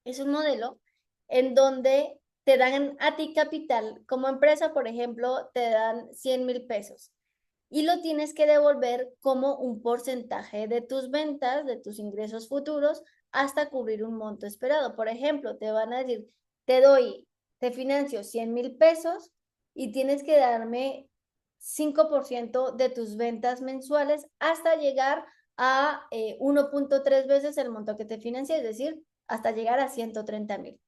es un modelo en donde te dan a ti capital como empresa, por ejemplo, te dan 100,000 pesos y lo tienes que devolver como un porcentaje de tus ventas, de tus ingresos futuros, hasta cubrir un monto esperado. Por ejemplo, te van a decir, te financio 100,000 pesos y tienes que darme 5% de tus ventas mensuales hasta llegar a 1.3 veces el monto que te financia, es decir, hasta llegar a 130,000.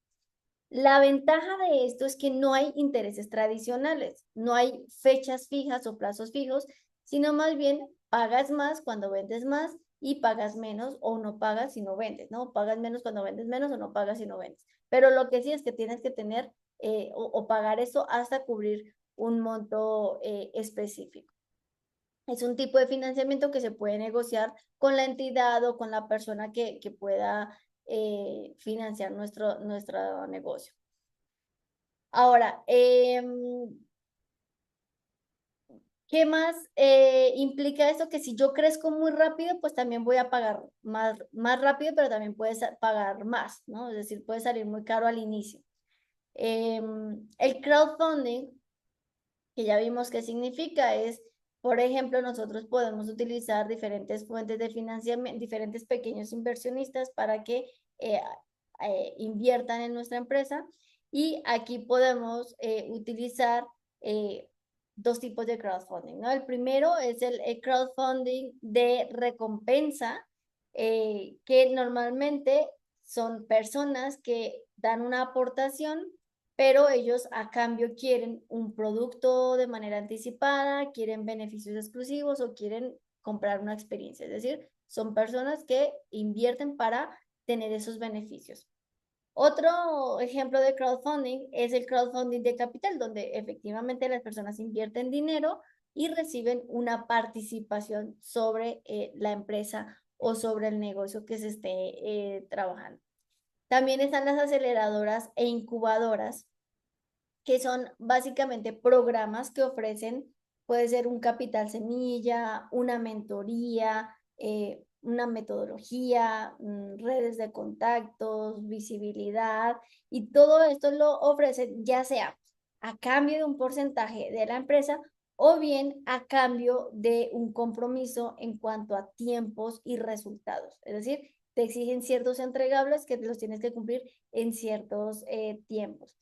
La ventaja de esto es que no hay intereses tradicionales, no hay fechas fijas o plazos fijos, sino más bien pagas más cuando vendes más y pagas menos o no pagas si no vendes, ¿no? Pagas menos cuando vendes menos o no pagas si no vendes. Pero lo que sí es que tienes que tener o pagar eso hasta cubrir un monto específico. Es un tipo de financiamiento que se puede negociar con la entidad o con la persona que pueda financiar nuestro negocio. Ahora, ¿qué más implica esto? Que si yo crezco muy rápido, pues también voy a pagar más rápido, pero también puedes pagar más, ¿no? Es decir, puede salir muy caro al inicio. El crowdfunding, que ya vimos qué significa, es Por ejemplo, nosotros podemos utilizar diferentes fuentes de financiamiento, diferentes pequeños inversionistas para que inviertan en nuestra empresa. Y aquí podemos utilizar dos tipos de crowdfunding, ¿no? El primero es el crowdfunding de recompensa, que normalmente son personas que dan una aportación, pero ellos a cambio quieren un producto de manera anticipada, quieren beneficios exclusivos o quieren comprar una experiencia. Es decir, son personas que invierten para tener esos beneficios. Otro ejemplo de crowdfunding es el crowdfunding de capital, donde efectivamente las personas invierten dinero y reciben una participación sobre la empresa o sobre el negocio que se esté trabajando. También están las aceleradoras e incubadoras, que son básicamente programas que ofrecen, puede ser un capital semilla, una mentoría, una metodología, redes de contactos, visibilidad, y todo esto lo ofrecen ya sea a cambio de un porcentaje de la empresa o bien a cambio de un compromiso en cuanto a tiempos y resultados. Es decir, te exigen ciertos entregables que los tienes que cumplir en ciertos tiempos.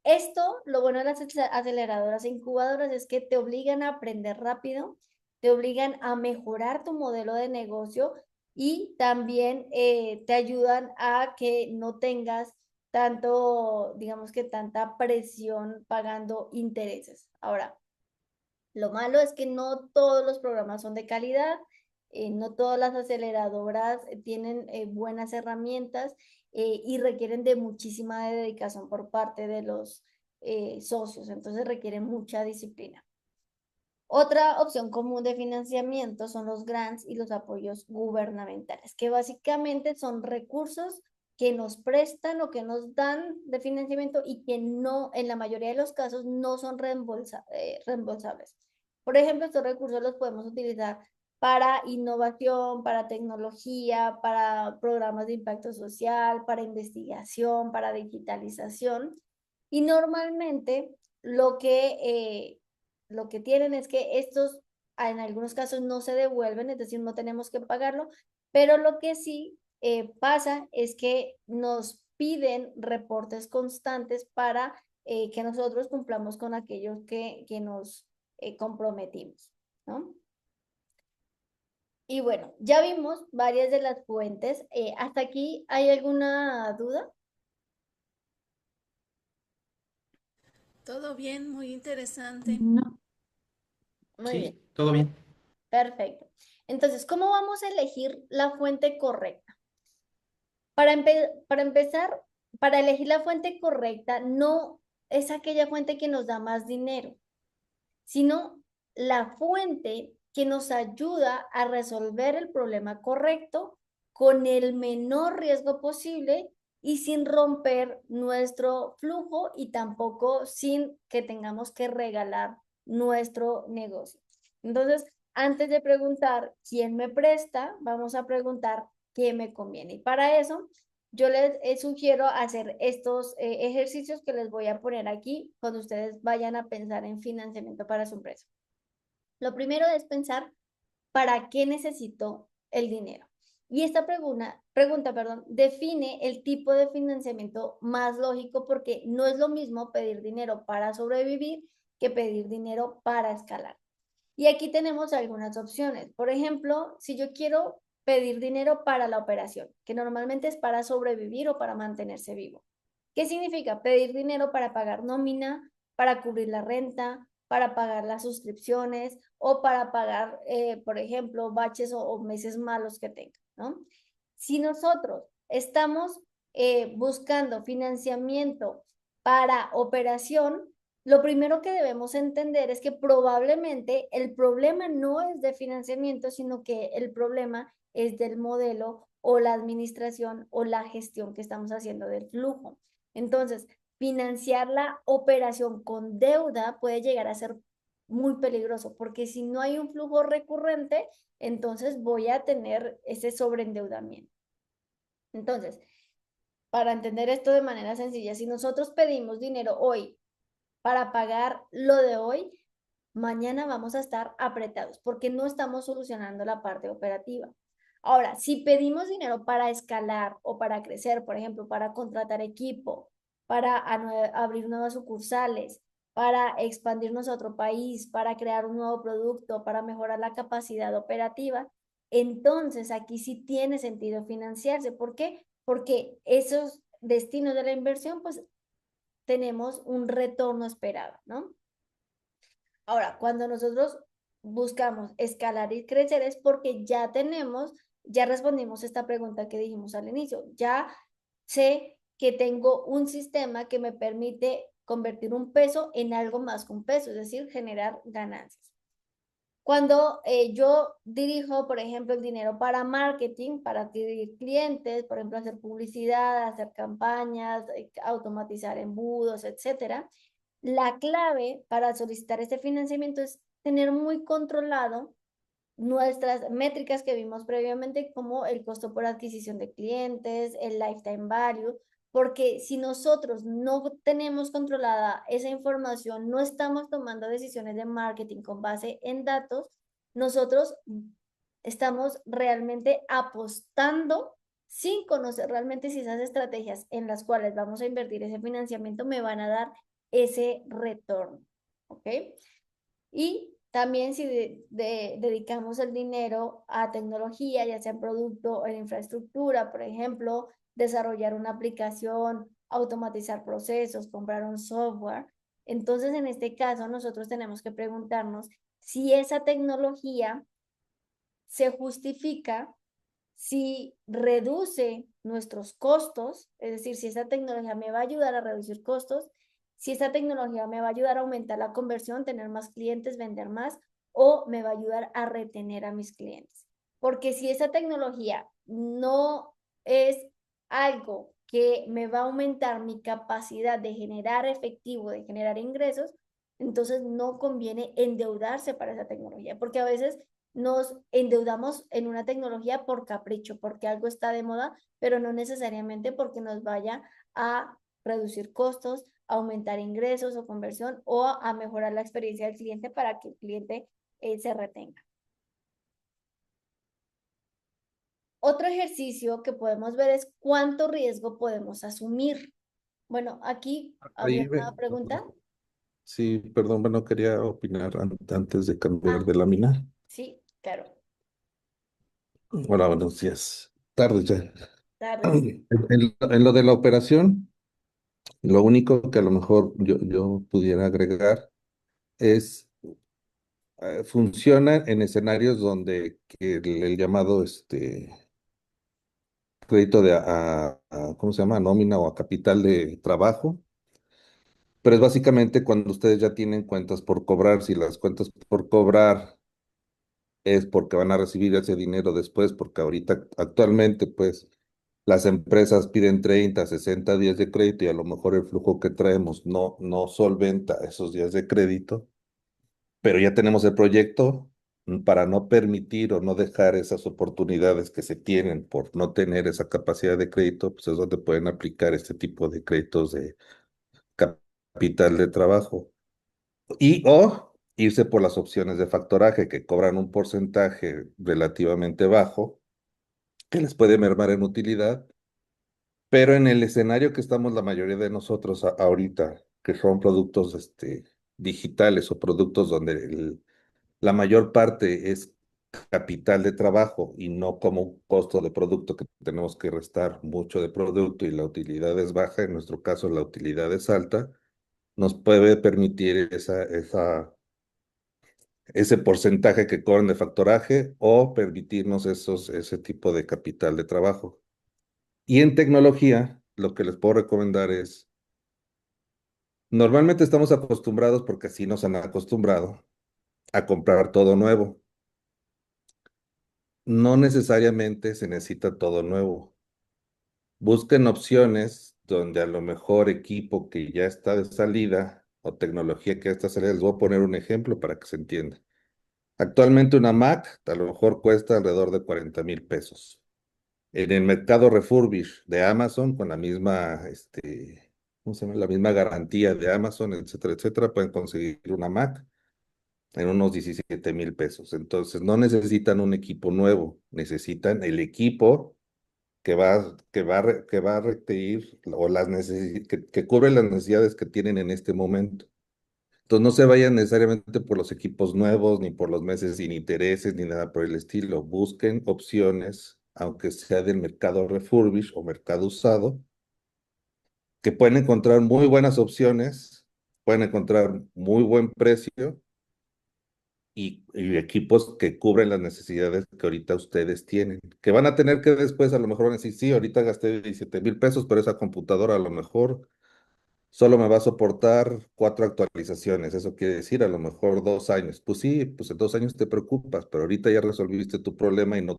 Esto, lo bueno de las aceleradoras e incubadoras es que te obligan a aprender rápido, te obligan a mejorar tu modelo de negocio y también te ayudan a que no tengas tanto, digamos que tanta presión pagando intereses. Ahora, lo malo es que no todos los programas son de calidad, no todas las aceleradoras tienen buenas herramientas y requieren de muchísima dedicación por parte de los socios, entonces requieren mucha disciplina. Otra opción común de financiamiento son los grants y los apoyos gubernamentales, que básicamente son recursos que nos prestan o que nos dan de financiamiento y que no, en la mayoría de los casos, no son reembolsables. Por ejemplo, estos recursos los podemos utilizar para innovación, para tecnología, para programas de impacto social, para investigación, para digitalización. Y normalmente lo que tienen es que estos en algunos casos no se devuelven, es decir, no tenemos que pagarlo, pero lo que sí pasa es que nos piden reportes constantes para que nosotros cumplamos con aquellos que nos comprometimos, ¿no? Y bueno, ya vimos varias de las fuentes. ¿Hasta aquí hay alguna duda? Todo bien, muy interesante. No. Muy bien, Sí, todo bien. perfecto. Entonces, ¿cómo vamos a elegir la fuente correcta? Para empezar, para elegir la fuente correcta, no es aquella fuente que nos da más dinero, sino la fuente que nos ayuda a resolver el problema correcto con el menor riesgo posible y sin romper nuestro flujo y tampoco sin que tengamos que regalar nuestro negocio. Entonces, antes de preguntar quién me presta, vamos a preguntar qué me conviene. Y para eso, yo les sugiero hacer estos ejercicios que les voy a poner aquí cuando ustedes vayan a pensar en financiamiento para su empresa. Lo primero es pensar, ¿para qué necesito el dinero? Y esta pregunta, define el tipo de financiamiento más lógico porque no es lo mismo pedir dinero para sobrevivir que pedir dinero para escalar. Y aquí tenemos algunas opciones. Por ejemplo, si yo quiero pedir dinero para la operación, que normalmente es para sobrevivir o para mantenerse vivo. ¿Qué significa? Pedir dinero para pagar nómina, para cubrir la renta, para pagar las suscripciones o para pagar, por ejemplo, baches o meses malos que tenga, ¿no? Si nosotros estamos buscando financiamiento para operación, lo primero que debemos entender es que probablemente el problema no es de financiamiento, sino que el problema es del modelo o la administración o la gestión que estamos haciendo del flujo. Entonces, financiar la operación con deuda puede llegar a ser muy peligroso, porque si no hay un flujo recurrente, entonces voy a tener ese sobreendeudamiento. Entonces, para entender esto de manera sencilla, si nosotros pedimos dinero hoy para pagar lo de hoy, mañana vamos a estar apretados porque no estamos solucionando la parte operativa. Ahora, si pedimos dinero para escalar o para crecer, por ejemplo, para contratar equipo, para abrir nuevas sucursales, para expandirnos a otro país, para crear un nuevo producto, para mejorar la capacidad operativa, entonces aquí sí tiene sentido financiarse. ¿Por qué? Porque esos destinos de la inversión, pues tenemos un retorno esperado, ¿no? Ahora, cuando nosotros buscamos escalar y crecer es porque ya respondimos esta pregunta que dijimos al inicio. Ya sé que tengo un sistema que me permite convertir un peso en algo más que un peso, es decir, generar ganancias. Cuando yo dirijo, por ejemplo, el dinero para marketing, para adquirir clientes, por ejemplo, hacer publicidad, hacer campañas, automatizar embudos, etcétera, la clave para solicitar este financiamiento es tener muy controlado nuestras métricas que vimos previamente, como el costo por adquisición de clientes, el lifetime value, porque si nosotros no tenemos controlada esa información, no estamos tomando decisiones de marketing con base en datos, nosotros estamos realmente apostando sin conocer realmente si esas estrategias en las cuales vamos a invertir ese financiamiento me van a dar ese retorno, ¿ok? Y también si dedicamos el dinero a tecnología, ya sea en producto o en infraestructura, por ejemplo, desarrollar una aplicación, automatizar procesos, comprar un software, entonces en este caso nosotros tenemos que preguntarnos si esa tecnología se justifica, si reduce nuestros costos, es decir, si esa tecnología me va a ayudar a reducir costos, si esta tecnología me va a ayudar a aumentar la conversión, tener más clientes, vender más, o me va a ayudar a retener a mis clientes. Porque si esa tecnología no es algo que me va a aumentar mi capacidad de generar efectivo, de generar ingresos, entonces no conviene endeudarse para esa tecnología, porque a veces nos endeudamos en una tecnología por capricho, porque algo está de moda, pero no necesariamente porque nos vaya a reducir costos, a aumentar ingresos o conversión o a mejorar la experiencia del cliente para que el cliente se retenga. Otro ejercicio que podemos ver es cuánto riesgo podemos asumir. Bueno, aquí había Ahí, una pregunta. sí, perdón, bueno, quería opinar antes de cambiar Ah, de lámina. sí, claro. Hola, buenos días. Tarde ya. Tardes. En lo de la operación, lo único que a lo mejor yo pudiera agregar es, funciona en escenarios donde que el llamado crédito ¿cómo se llama? Nómina o a capital de trabajo, pero es básicamente cuando ustedes ya tienen cuentas por cobrar. Si las cuentas por cobrar es porque van a recibir ese dinero después, porque ahorita actualmente pues las empresas piden 30, 60 días de crédito y a lo mejor el flujo que traemos no solventa esos días de crédito, pero ya tenemos el proyecto para no permitir o no dejar esas oportunidades que se tienen por no tener esa capacidad de crédito, pues es donde pueden aplicar este tipo de créditos de capital de trabajo. Y o irse por las opciones de factoraje que cobran un porcentaje relativamente bajo, que les puede mermar en utilidad, pero en el escenario que estamos la mayoría de nosotros ahorita, que son productos digitales o productos donde la mayor parte es capital de trabajo y no como un costo de producto que tenemos que restar mucho de producto y la utilidad es baja, en nuestro caso la utilidad es alta, nos puede permitir ese porcentaje que cobran de factoraje o permitirnos ese tipo de capital de trabajo. Y en tecnología, lo que les puedo recomendar es, normalmente estamos acostumbrados, porque así nos han acostumbrado, a comprar todo nuevo. No necesariamente se necesita todo nuevo. Busquen opciones donde a lo mejor equipo que ya está de salida o tecnología que ya está de salida, les voy a poner un ejemplo para que se entienda. Actualmente una Mac a lo mejor cuesta alrededor de 40,000 pesos. En el mercado refurbish de Amazon, con la misma, ¿cómo se llama? La misma garantía de Amazon, etcétera, etcétera, pueden conseguir una Mac en unos 17,000 pesos. Entonces, no necesitan un equipo nuevo, necesitan el equipo que va a requerir o que cubre las necesidades que tienen en este momento. Entonces, no se vayan necesariamente por los equipos nuevos, ni por los meses sin intereses, ni nada por el estilo. Busquen opciones, aunque sea del mercado refurbish o mercado usado, que pueden encontrar muy buenas opciones, pueden encontrar muy buen precio y equipos que cubren las necesidades que ahorita ustedes tienen. Que van a tener que después a lo mejor van a decir, sí, ahorita gasté 17,000 pesos, pero esa computadora a lo mejor solo me va a soportar 4 actualizaciones. Eso quiere decir a lo mejor 2 años. Pues sí, pues en 2 años te preocupas, pero ahorita ya resolviste tu problema y no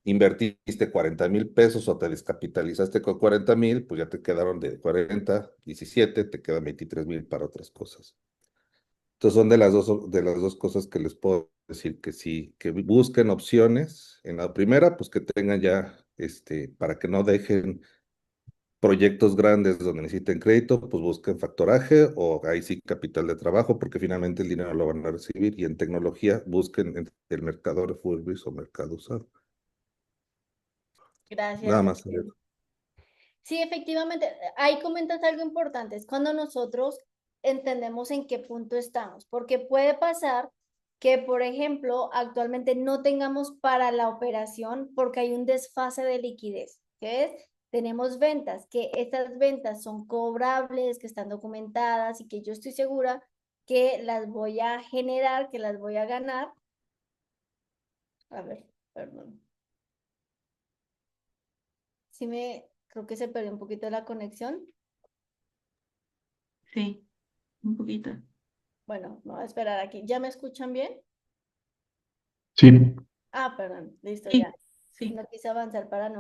invertiste 40,000 pesos o te descapitalizaste con 40,000, pues ya te quedaron de 40, 17, te quedan 23,000 para otras cosas. Entonces son de las dos cosas que les puedo decir que sí, que busquen opciones. En la primera, pues que tengan ya, para que no dejen proyectos grandes donde necesiten crédito, pues busquen factoraje o ahí sí capital de trabajo, porque finalmente el dinero lo van a recibir. Y en tecnología, busquen en el mercado refurbis o mercado usado. Gracias, Nada más. Gabriel. Sí, efectivamente, ahí comentas algo importante, es cuando nosotros entendemos en qué punto estamos, porque puede pasar que, por ejemplo, actualmente no tengamos para la operación porque hay un desfase de liquidez, ¿qué es? Tenemos ventas, que estas ventas son cobrables, que están documentadas y que yo estoy segura que las voy a generar, que las voy a ganar. A ver, perdón. Creo que se perdió un poquito la conexión. Sí, un poquito. Bueno, me voy a esperar aquí. ¿Ya me escuchan bien? Sí. Ah, perdón, listo, Sí, ya. sí. No quise avanzar para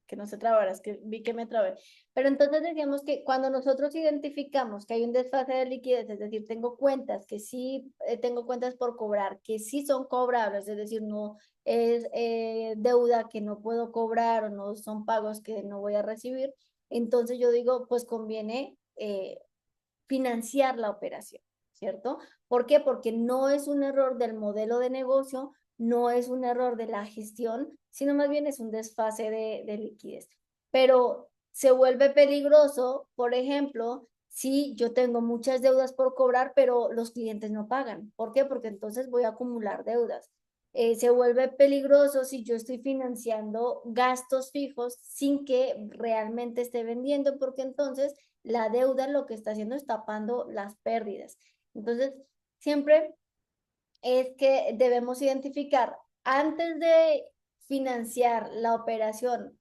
que no se trabara, es que vi que me trabé. Pero entonces decíamos que cuando nosotros identificamos que hay un desfase de liquidez, es decir, tengo cuentas que sí, tengo cuentas por cobrar, que sí son cobrables, es decir, no es deuda que no puedo cobrar o no son pagos que no voy a recibir, entonces yo digo, pues conviene financiar la operación, ¿cierto? ¿Por qué? Porque no es un error del modelo de negocio, no es un error de la gestión, sino más bien es un desfase de liquidez. Pero se vuelve peligroso, por ejemplo, si yo tengo muchas deudas por cobrar, pero los clientes no pagan. ¿Por qué? Porque entonces voy a acumular deudas. Se vuelve peligroso si yo estoy financiando gastos fijos sin que realmente esté vendiendo, porque entonces la deuda lo que está haciendo es tapando las pérdidas. Entonces, siempre es que debemos identificar antes de financiar la operación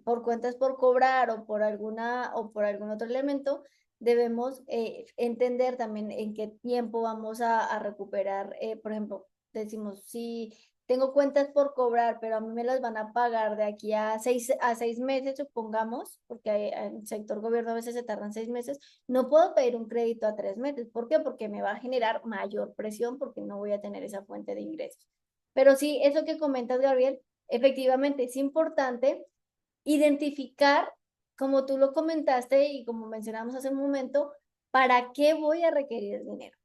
por cuentas por cobrar o por algún otro elemento, debemos entender también en qué tiempo vamos a recuperar. Por ejemplo, decimos, si tengo cuentas por cobrar, pero a mí me las van a pagar de aquí a 6 meses, supongamos, porque en el sector gobierno a veces se tardan 6 meses, no puedo pedir un crédito a 3 meses. ¿Por qué? Porque me va a generar mayor presión porque no voy a tener esa fuente de ingresos. Pero sí, eso que comentas, Gabriel, efectivamente es importante identificar, como tú lo comentaste y como mencionamos hace un momento, ¿para qué voy a requerir el dinero?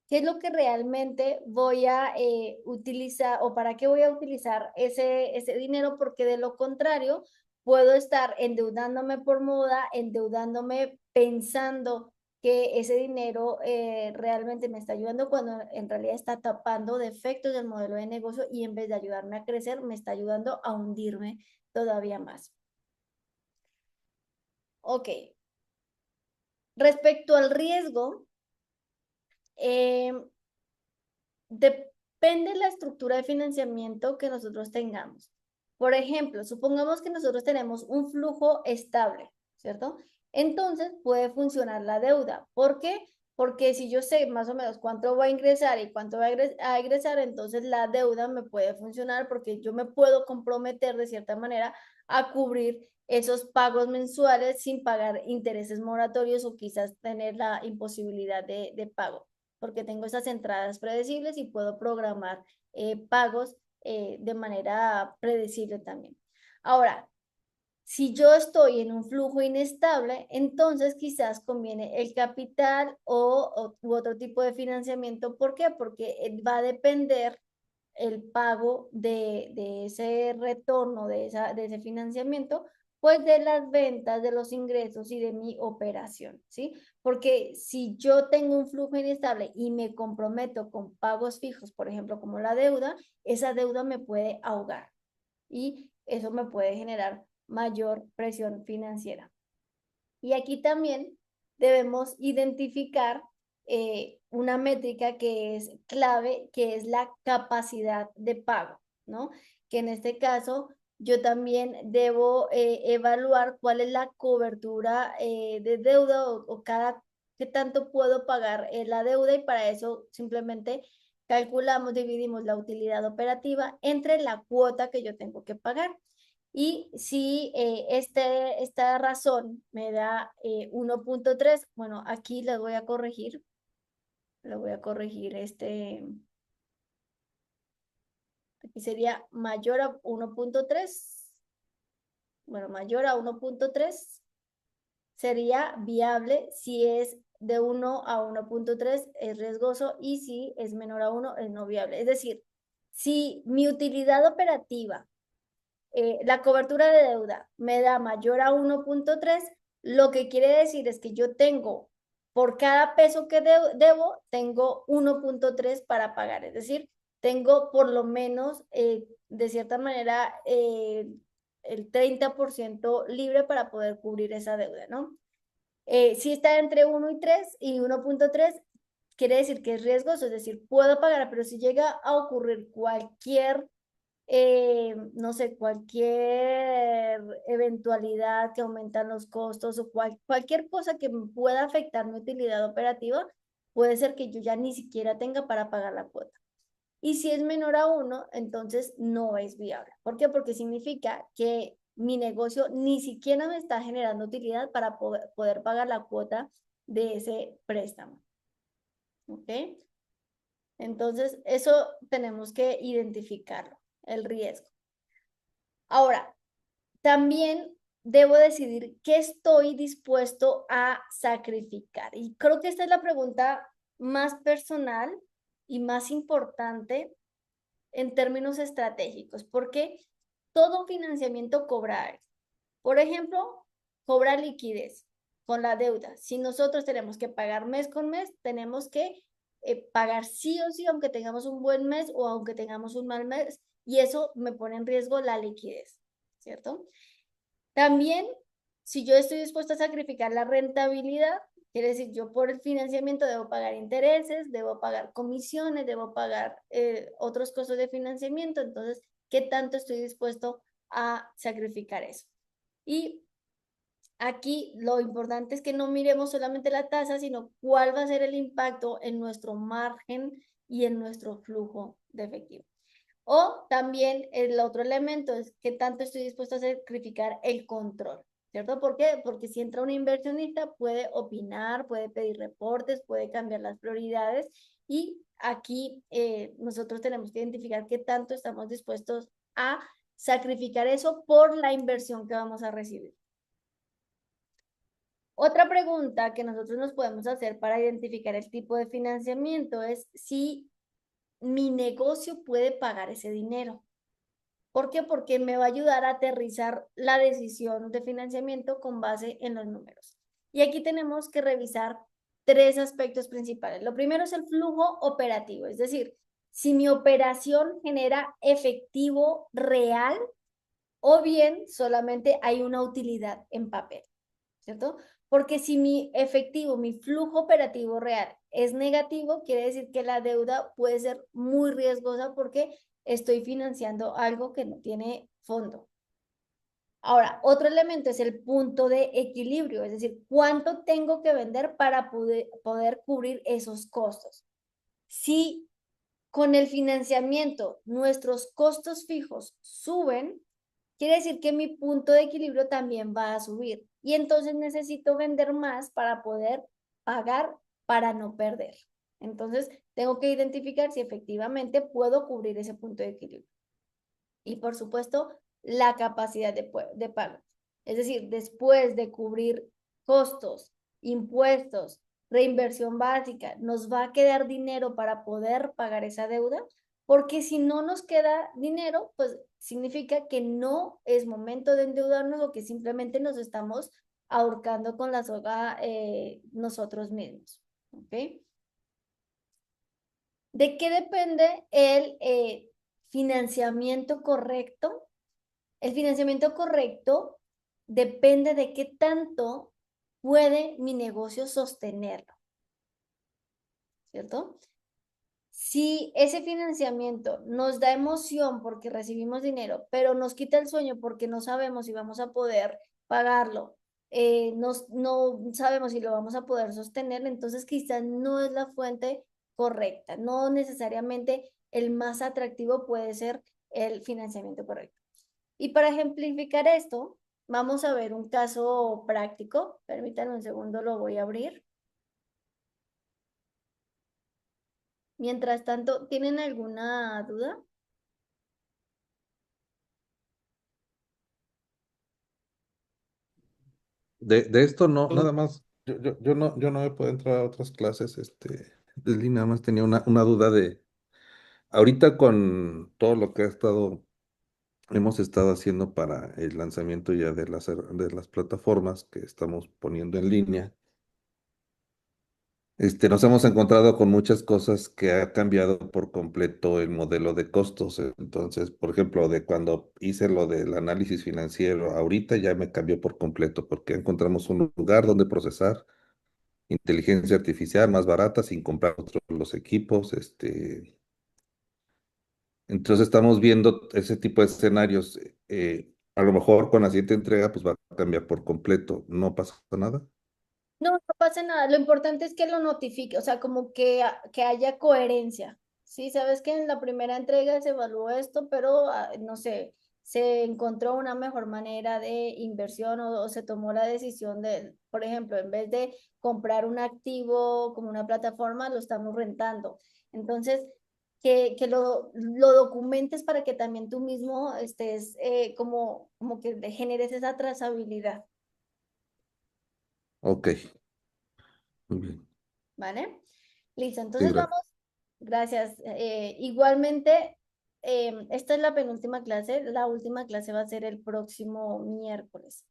¿Qué es lo que realmente voy a utilizar o para qué voy a utilizar ese dinero? Porque de lo contrario, puedo estar endeudándome por moda, endeudándome pensando que ese dinero realmente me está ayudando cuando en realidad está tapando defectos del modelo de negocio y en vez de ayudarme a crecer, me está ayudando a hundirme todavía más. Ok. Respecto al riesgo, eh, depende la estructura de financiamiento que nosotros tengamos. Por ejemplo, supongamos que nosotros tenemos un flujo estable, ¿cierto? Entonces puede funcionar la deuda. ¿Por qué? Porque si yo sé más o menos cuánto va a ingresar y cuánto va a egresar, entonces la deuda me puede funcionar porque yo me puedo comprometer de cierta manera a cubrir esos pagos mensuales sin pagar intereses moratorios o quizás tener la imposibilidad de pago porque tengo esas entradas predecibles y puedo programar pagos de manera predecible también. Ahora, Si yo estoy en un flujo inestable, entonces quizás conviene el capital u otro tipo de financiamiento. ¿Por qué? Porque va a depender el pago de ese retorno, de ese financiamiento, pues de las ventas, de los ingresos y de mi operación, ¿sí? Porque si yo tengo un flujo inestable y me comprometo con pagos fijos, por ejemplo, como la deuda, esa deuda me puede ahogar y eso me puede generar mayor presión financiera. Y aquí también debemos identificar una métrica que es clave, que es la capacidad de pago, ¿no? Que en este caso yo también debo evaluar cuál es la cobertura de deuda o qué tanto puedo pagar la deuda, y para eso simplemente calculamos, dividimos la utilidad operativa entre la cuota que yo tengo que pagar. Y si esta razón me da 1.3, bueno, aquí le voy a corregir, aquí sería mayor a 1.3, bueno, mayor a 1.3 sería viable. Si es de 1 a 1.3 es riesgoso, y si es menor a 1 es no viable. Es decir, si mi utilidad operativa, la cobertura de deuda me da mayor a 1.3, lo que quiere decir es que yo tengo, por cada peso que debo, tengo 1.3 para pagar. Es decir, tengo por lo menos, de cierta manera, el 30% libre para poder cubrir esa deuda, ¿no? Si está entre 1 y 3 y 1.3, quiere decir que es riesgoso, es decir, puedo pagar, pero si llega a ocurrir cualquier no sé, cualquier eventualidad que aumentan los costos o cualquier cosa que me pueda afectar mi utilidad operativa, puede ser que yo ya ni siquiera tenga para pagar la cuota. Y si es menor a 1, entonces no es viable. ¿Por qué? Porque significa que mi negocio ni siquiera me está generando utilidad para poder pagar la cuota de ese préstamo. ¿Ok? Entonces, eso tenemos que identificarlo, el riesgo. Ahora, también debo decidir qué estoy dispuesto a sacrificar. Y creo que esta es la pregunta más personal y más importante en términos estratégicos, porque todo financiamiento cobra algo. Por ejemplo, cobra liquidez con la deuda. Si nosotros tenemos que pagar mes con mes, tenemos que pagar sí o sí, aunque tengamos un buen mes o aunque tengamos un mal mes, y eso me pone en riesgo la liquidez, ¿cierto? También, si yo estoy dispuesta a sacrificar la rentabilidad, quiere decir, yo por el financiamiento debo pagar intereses, debo pagar comisiones, debo pagar otros costos de financiamiento. Entonces, ¿qué tanto estoy dispuesto a sacrificar eso? Y aquí lo importante es que no miremos solamente la tasa, sino cuál va a ser el impacto en nuestro margen y en nuestro flujo de efectivo. O también el otro elemento es qué tanto estoy dispuesto a sacrificar el control, ¿cierto? ¿Por qué? Porque si entra un inversionista puede opinar, puede pedir reportes, puede cambiar las prioridades, y aquí nosotros tenemos que identificar qué tanto estamos dispuestos a sacrificar eso por la inversión que vamos a recibir. Otra pregunta que nosotros nos podemos hacer para identificar el tipo de financiamiento es si mi negocio puede pagar ese dinero. ¿Por qué? Porque me va a ayudar a aterrizar la decisión de financiamiento con base en los números. Y aquí tenemos que revisar tres aspectos principales. Lo primero es el flujo operativo, es decir, si mi operación genera efectivo real o bien solamente hay una utilidad en papel, ¿cierto? Porque si mi efectivo, mi flujo operativo real es negativo, quiere decir que la deuda puede ser muy riesgosa porque estoy financiando algo que no tiene fondo. Ahora, otro elemento es el punto de equilibrio, es decir, cuánto tengo que vender para poder cubrir esos costos. Si con el financiamiento nuestros costos fijos suben, quiere decir que mi punto de equilibrio también va a subir, y entonces necesito vender más para poder pagar, para no perder. Entonces, tengo que identificar si efectivamente puedo cubrir ese punto de equilibrio. Y por supuesto, la capacidad de pago. Es decir, después de cubrir costos, impuestos, reinversión básica, nos va a quedar dinero para poder pagar esa deuda, porque si no nos queda dinero, pues significa que no es momento de endeudarnos o que simplemente nos estamos ahorcando con la soga nosotros mismos. ¿Ok? ¿De qué depende el financiamiento correcto? El financiamiento correcto depende de qué tanto puede mi negocio sostenerlo, ¿cierto? Si ese financiamiento nos da emoción porque recibimos dinero, pero nos quita el sueño porque no sabemos si vamos a poder pagarlo, no sabemos si lo vamos a poder sostener, entonces quizás no es la fuente correcta, no necesariamente el más atractivo puede ser el financiamiento correcto. Y para ejemplificar esto, vamos a ver un caso práctico. Permítanme un segundo, lo voy a abrir. Mientras tanto, ¿tienen alguna duda? De esto no, nada más, yo no he podido entrar a otras clases, de línea, nada más tenía una duda de, ahorita con todo lo que hemos estado haciendo para el lanzamiento ya de las plataformas que estamos poniendo en línea, nos hemos encontrado con muchas cosas que ha cambiado por completo el modelo de costos. Entonces, por ejemplo, de cuando hice lo del análisis financiero, ahorita ya me cambió por completo porque encontramos un lugar donde procesar inteligencia artificial más barata sin comprar otros los equipos. Entonces estamos viendo ese tipo de escenarios. A lo mejor con la siguiente entrega pues va a cambiar por completo. No pasa nada. No, no pasa nada. Lo importante es que lo notifique, o sea, como que haya coherencia. Sí, sabes que en la primera entrega se evaluó esto, pero no sé, se encontró una mejor manera de inversión o se tomó la decisión de, por ejemplo, en vez de comprar un activo como una plataforma, lo estamos rentando. Entonces, que lo documentes para que también tú mismo estés como que generes esa trazabilidad, Ok, muy bien. ¿vale? Listo, Sí, entonces vamos, gracias. Igualmente, esta es la penúltima clase, la última clase va a ser el próximo miércoles.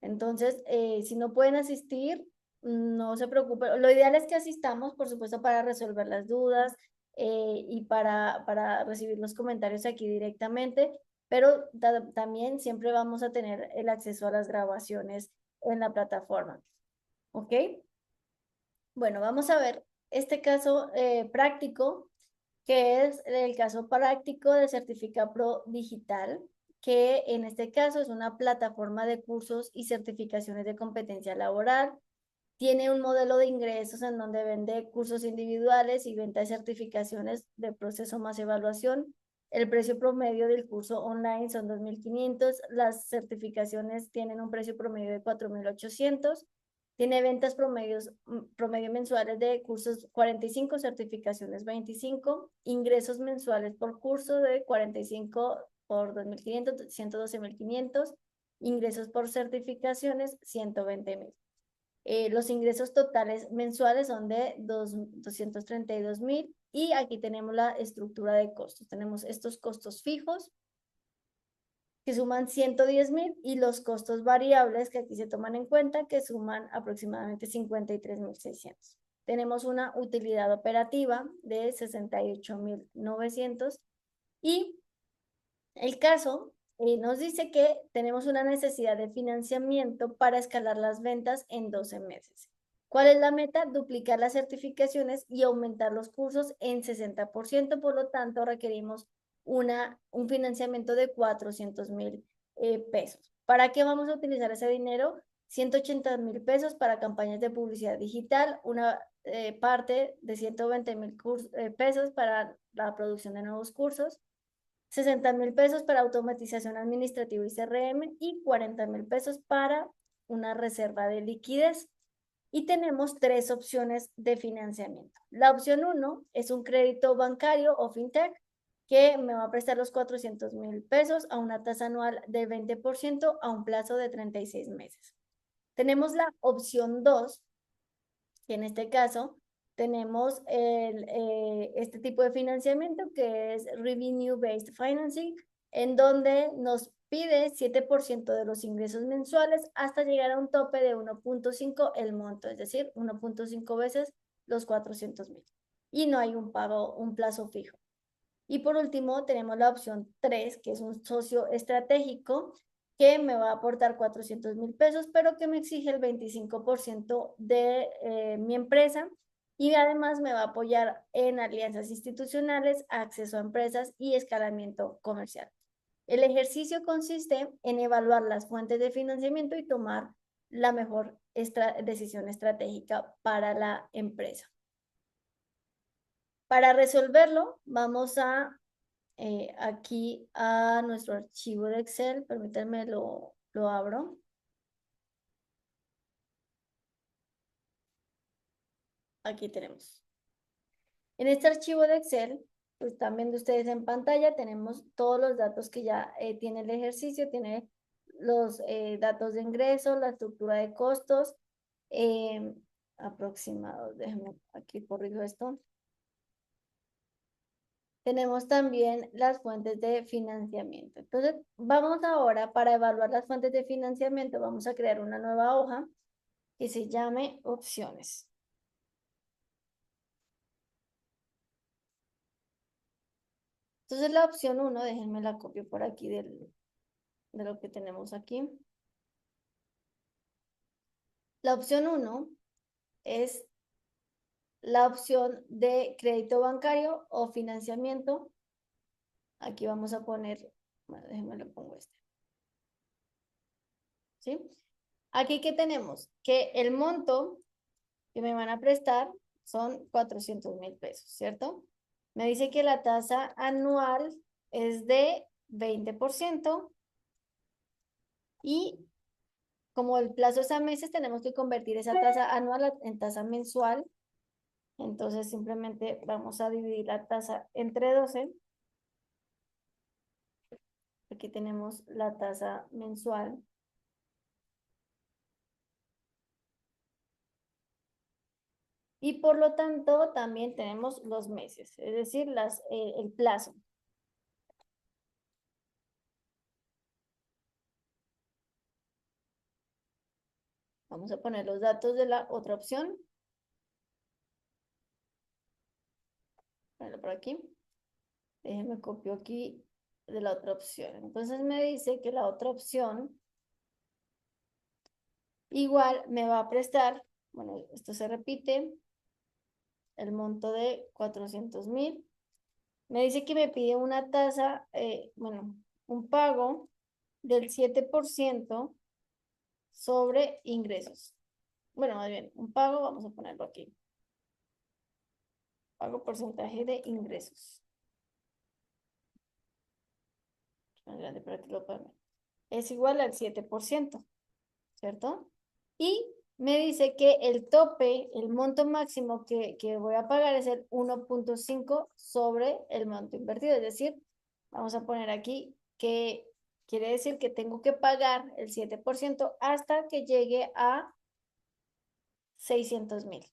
Entonces, si no pueden asistir, no se preocupen. Lo ideal es que asistamos, por supuesto, para resolver las dudas y para recibir los comentarios aquí directamente, pero también siempre vamos a tener el acceso a las grabaciones en la plataforma. ¿Ok? Bueno, vamos a ver este caso práctico, que es el caso práctico de Certificapro Digital, que en este caso es una plataforma de cursos y certificaciones de competencia laboral. Tiene un modelo de ingresos en donde vende cursos individuales y venta de certificaciones de proceso más evaluación. El precio promedio del curso online son 2.500. Las certificaciones tienen un precio promedio de 4.800. Tiene ventas promedio mensuales de cursos 45, certificaciones 25, ingresos mensuales por curso de 45 por 2.500, 112.500, ingresos por certificaciones 120.000. Los ingresos totales mensuales son de 232.000 y aquí tenemos la estructura de costos. Tenemos estos costos fijos que suman 110.000 y los costos variables que aquí se toman en cuenta que suman aproximadamente 53.600. Tenemos una utilidad operativa de 68.900 y el caso nos dice que tenemos una necesidad de financiamiento para escalar las ventas en 12 meses. ¿Cuál es la meta? Duplicar las certificaciones y aumentar los cursos en 60%, por lo tanto requerimos un financiamiento de 400.000 pesos. ¿Para qué vamos a utilizar ese dinero? 180.000 pesos para campañas de publicidad digital, una parte de 120.000 pesos para la producción de nuevos cursos, 60.000 pesos para automatización administrativa y CRM y 40.000 pesos para una reserva de liquidez. Y tenemos tres opciones de financiamiento. La opción 1 es un crédito bancario o fintech que me va a prestar los 400.000 pesos a una tasa anual del 20% a un plazo de 36 meses. Tenemos la opción 2, que en este caso tenemos este tipo de financiamiento que es Revenue Based Financing, en donde nos pide 7% de los ingresos mensuales hasta llegar a un tope de 1.5 el monto, es decir, 1.5 veces los 400.000. Y no hay un plazo fijo. Y por último, tenemos la opción 3, que es un socio estratégico que me va a aportar 400.000 pesos, pero que me exige el 25% de mi empresa y además me va a apoyar en alianzas institucionales, acceso a empresas y escalamiento comercial. El ejercicio consiste en evaluar las fuentes de financiamiento y tomar la mejor decisión estratégica para la empresa. Para resolverlo, vamos a aquí a nuestro archivo de Excel. Permítanme, lo abro. Aquí tenemos. En este archivo de Excel, pues están viendo ustedes en pantalla, tenemos todos los datos que ya tiene el ejercicio, tiene los datos de ingreso, la estructura de costos aproximados. Déjenme aquí corrijo esto. Tenemos también las fuentes de financiamiento. Entonces, vamos ahora para evaluar las fuentes de financiamiento, vamos a crear una nueva hoja que se llame opciones. Entonces, la opción 1, déjenme la copio por aquí de lo que tenemos aquí. La opción 1 es la opción de crédito bancario o financiamiento. Aquí vamos a poner, bueno, déjenme lo pongo este. ¿Sí? Aquí, ¿qué tenemos? Que el monto que me van a prestar son 400.000 pesos, ¿cierto? Me dice que la tasa anual es de 20% y como el plazo es a meses, tenemos que convertir esa tasa anual en tasa mensual. Entonces simplemente vamos a dividir la tasa entre 12. Aquí tenemos la tasa mensual. Y por lo tanto también tenemos los meses, es decir, el plazo. Vamos a poner los datos de la otra opción. Ponerlo por aquí. Déjenme copio aquí de la otra opción. Entonces me dice que la otra opción igual me va a prestar, bueno, esto se repite, el monto de 400.000. Me dice que me pide una tasa, bueno, un pago del 7% sobre ingresos. Bueno, más bien, un pago, vamos a ponerlo aquí. Pago porcentaje de ingresos. Más grande para que lo paguen. Es igual al 7%, ¿cierto? Y me dice que el tope, el monto máximo que voy a pagar es el 1.5 sobre el monto invertido. Es decir, vamos a poner aquí que quiere decir que tengo que pagar el 7% hasta que llegue a 600.000.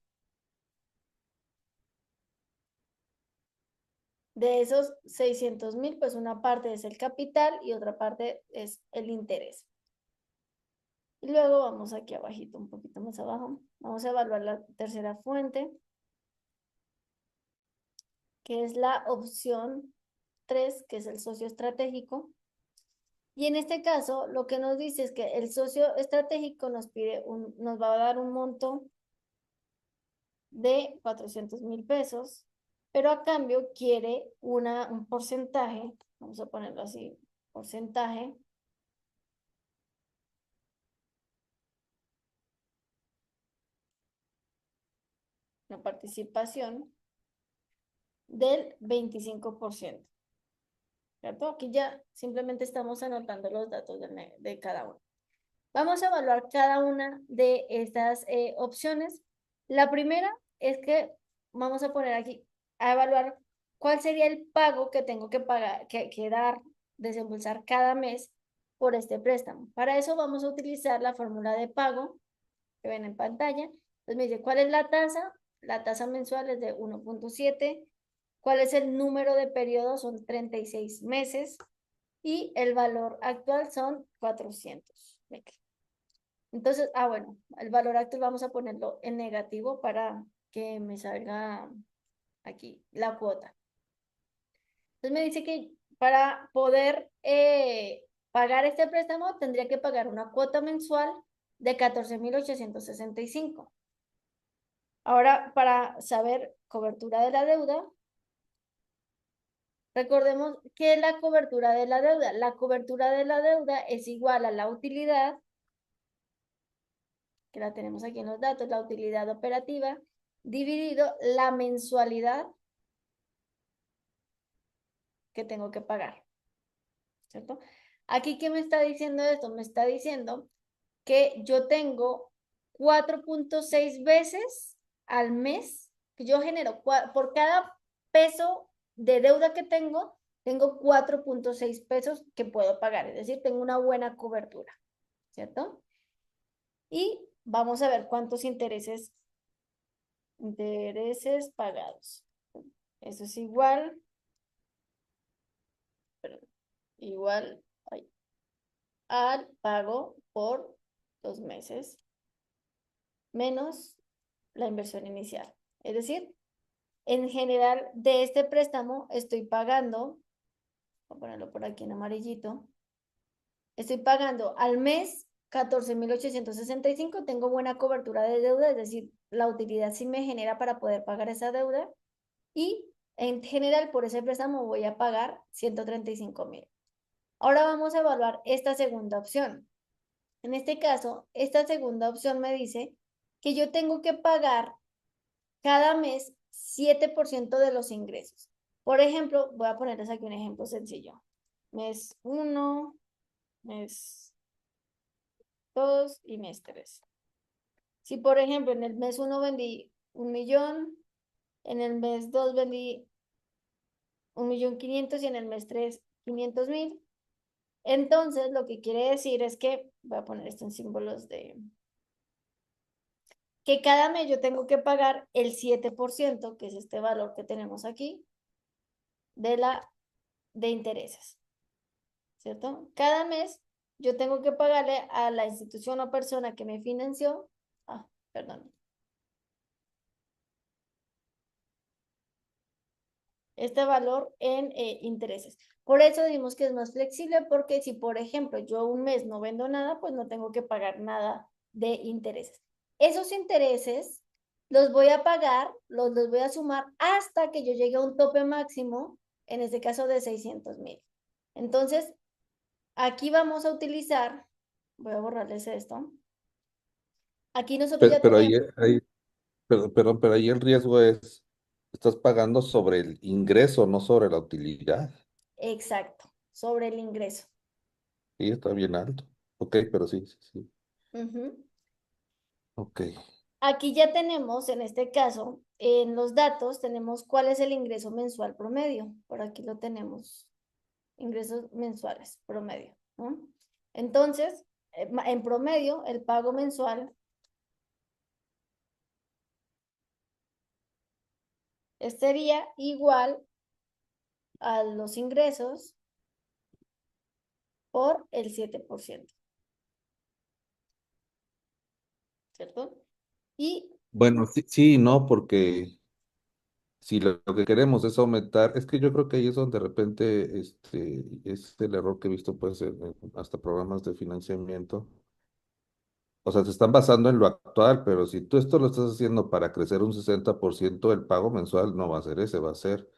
De esos 600.000, pues una parte es el capital y otra parte es el interés. Y luego vamos aquí abajito, un poquito más abajo. Vamos a evaluar la tercera fuente, que es la opción 3, que es el socio estratégico. Y en este caso, lo que nos dice es que el socio estratégico nos va a dar un monto de 400.000 pesos, pero a cambio quiere un porcentaje, vamos a ponerlo así, porcentaje la participación del 25%. ¿Cierto? Aquí ya simplemente estamos anotando los datos de cada uno. Vamos a evaluar cada una de estas opciones. La primera es que vamos a poner aquí a evaluar ¿cuál sería el pago que tengo que pagar, que dar, desembolsar cada mes por este préstamo? Para eso vamos a utilizar la fórmula de pago que ven en pantalla. Entonces me dice, ¿cuál es la tasa? La tasa mensual es de 1.7. ¿Cuál es el número de periodos? Son 36 meses. Y el valor actual son 400. Entonces, bueno, el valor actual vamos a ponerlo en negativo para que me salga aquí la cuota. Entonces me dice que para poder pagar este préstamo tendría que pagar una cuota mensual de 14.865. Ahora, para saber cobertura de la deuda, recordemos que la cobertura de la deuda, es igual a la utilidad, que la tenemos aquí en los datos, la utilidad operativa, dividido la mensualidad que tengo que pagar, ¿cierto? Aquí, ¿qué me está diciendo esto? Me está diciendo que yo tengo 4.6 veces al mes, que yo genero, por cada peso de deuda que tengo 4.6 pesos que puedo pagar, es decir, tengo una buena cobertura, ¿cierto? Y vamos a ver cuántos intereses pagados. Eso es igual, perdón, igual al pago por 2 meses menos la inversión inicial. Es decir, en general de este préstamo estoy pagando, voy a ponerlo por aquí en amarillito, estoy pagando al mes 14.865, tengo buena cobertura de deuda, es decir, la utilidad sí me genera para poder pagar esa deuda y en general por ese préstamo voy a pagar 135.000. Ahora vamos a evaluar esta segunda opción. En este caso, esta segunda opción me dice que yo tengo que pagar cada mes 7% de los ingresos. Por ejemplo, voy a ponerles aquí un ejemplo sencillo. Mes 1, mes 2 y mes 3. Si, por ejemplo, en el mes 1 vendí 1.000.000, en el mes 2 vendí 1.500.000 y en el mes 3 500.000. Entonces, lo que quiere decir es que, voy a poner esto en símbolos que cada mes yo tengo que pagar el 7%, que es este valor que tenemos aquí, de intereses, ¿cierto? Cada mes yo tengo que pagarle a la institución o persona que me financió, perdón, este valor en intereses. Por eso decimos que es más flexible, porque si, por ejemplo, yo un mes no vendo nada, pues no tengo que pagar nada de intereses. Esos intereses los voy a pagar, los voy a sumar hasta que yo llegue a un tope máximo, en este caso de 600.000. Entonces, aquí vamos a utilizar, voy a borrarles esto. Aquí nosotros ya Pero tenemos, perdón, pero ahí el riesgo es, estás pagando sobre el ingreso, no sobre la utilidad. exacto, sobre el ingreso. Sí, está bien alto. Ok, pero sí, sí, sí. Ujú. Ok. Aquí ya tenemos, en este caso, en los datos, tenemos cuál es el ingreso mensual promedio. Por aquí lo tenemos, ingresos mensuales promedio, ¿no? Entonces, en promedio, el pago mensual sería igual a los ingresos por el 7%, ¿cierto? Y Bueno, sí, sí, no, porque si lo que queremos es aumentar, es que yo creo que ahí es donde de repente es el error que he visto pues en hasta programas de financiamiento. O sea, se están basando en lo actual, pero si tú esto lo estás haciendo para crecer un 60%, el pago mensual no va a ser ese, va a ser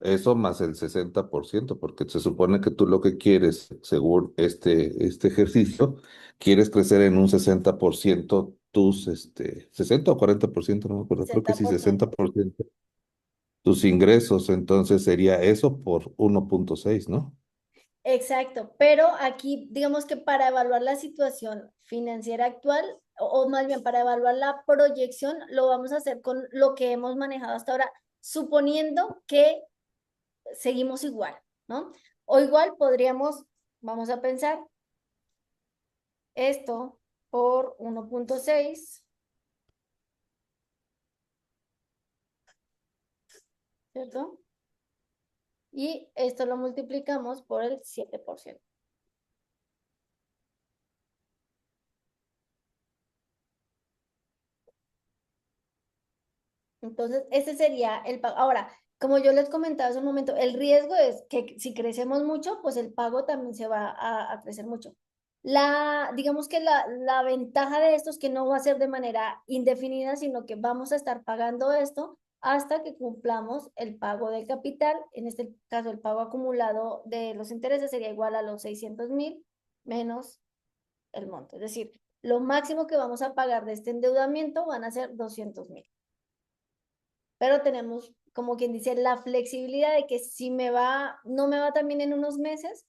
eso más el 60%, porque se supone que tú lo que quieres, según este ejercicio, quieres crecer en un 60% tus, 60 o 40%, no me acuerdo, creo que sí, 60%. 60% tus ingresos, entonces sería eso por 1.6, ¿no? Exacto, pero aquí digamos que para evaluar la situación financiera actual, o más bien para evaluar la proyección, lo vamos a hacer con lo que hemos manejado hasta ahora, suponiendo que seguimos igual, ¿no? O igual podríamos, vamos a pensar, esto por 1.6, ¿cierto? Y esto lo multiplicamos por el 7%. Entonces, ese sería el pago. Ahora, como yo les comentaba hace un momento, el riesgo es que si crecemos mucho, pues el pago también se va a crecer mucho. Digamos que la ventaja de esto es que no va a ser de manera indefinida, sino que vamos a estar pagando esto hasta que cumplamos el pago del capital. En este caso, el pago acumulado de los intereses sería igual a los 600.000 menos el monto. Es decir, lo máximo que vamos a pagar de este endeudamiento van a ser 200.000. Pero tenemos, como quien dice, la flexibilidad de que si no me va tan bien en unos meses,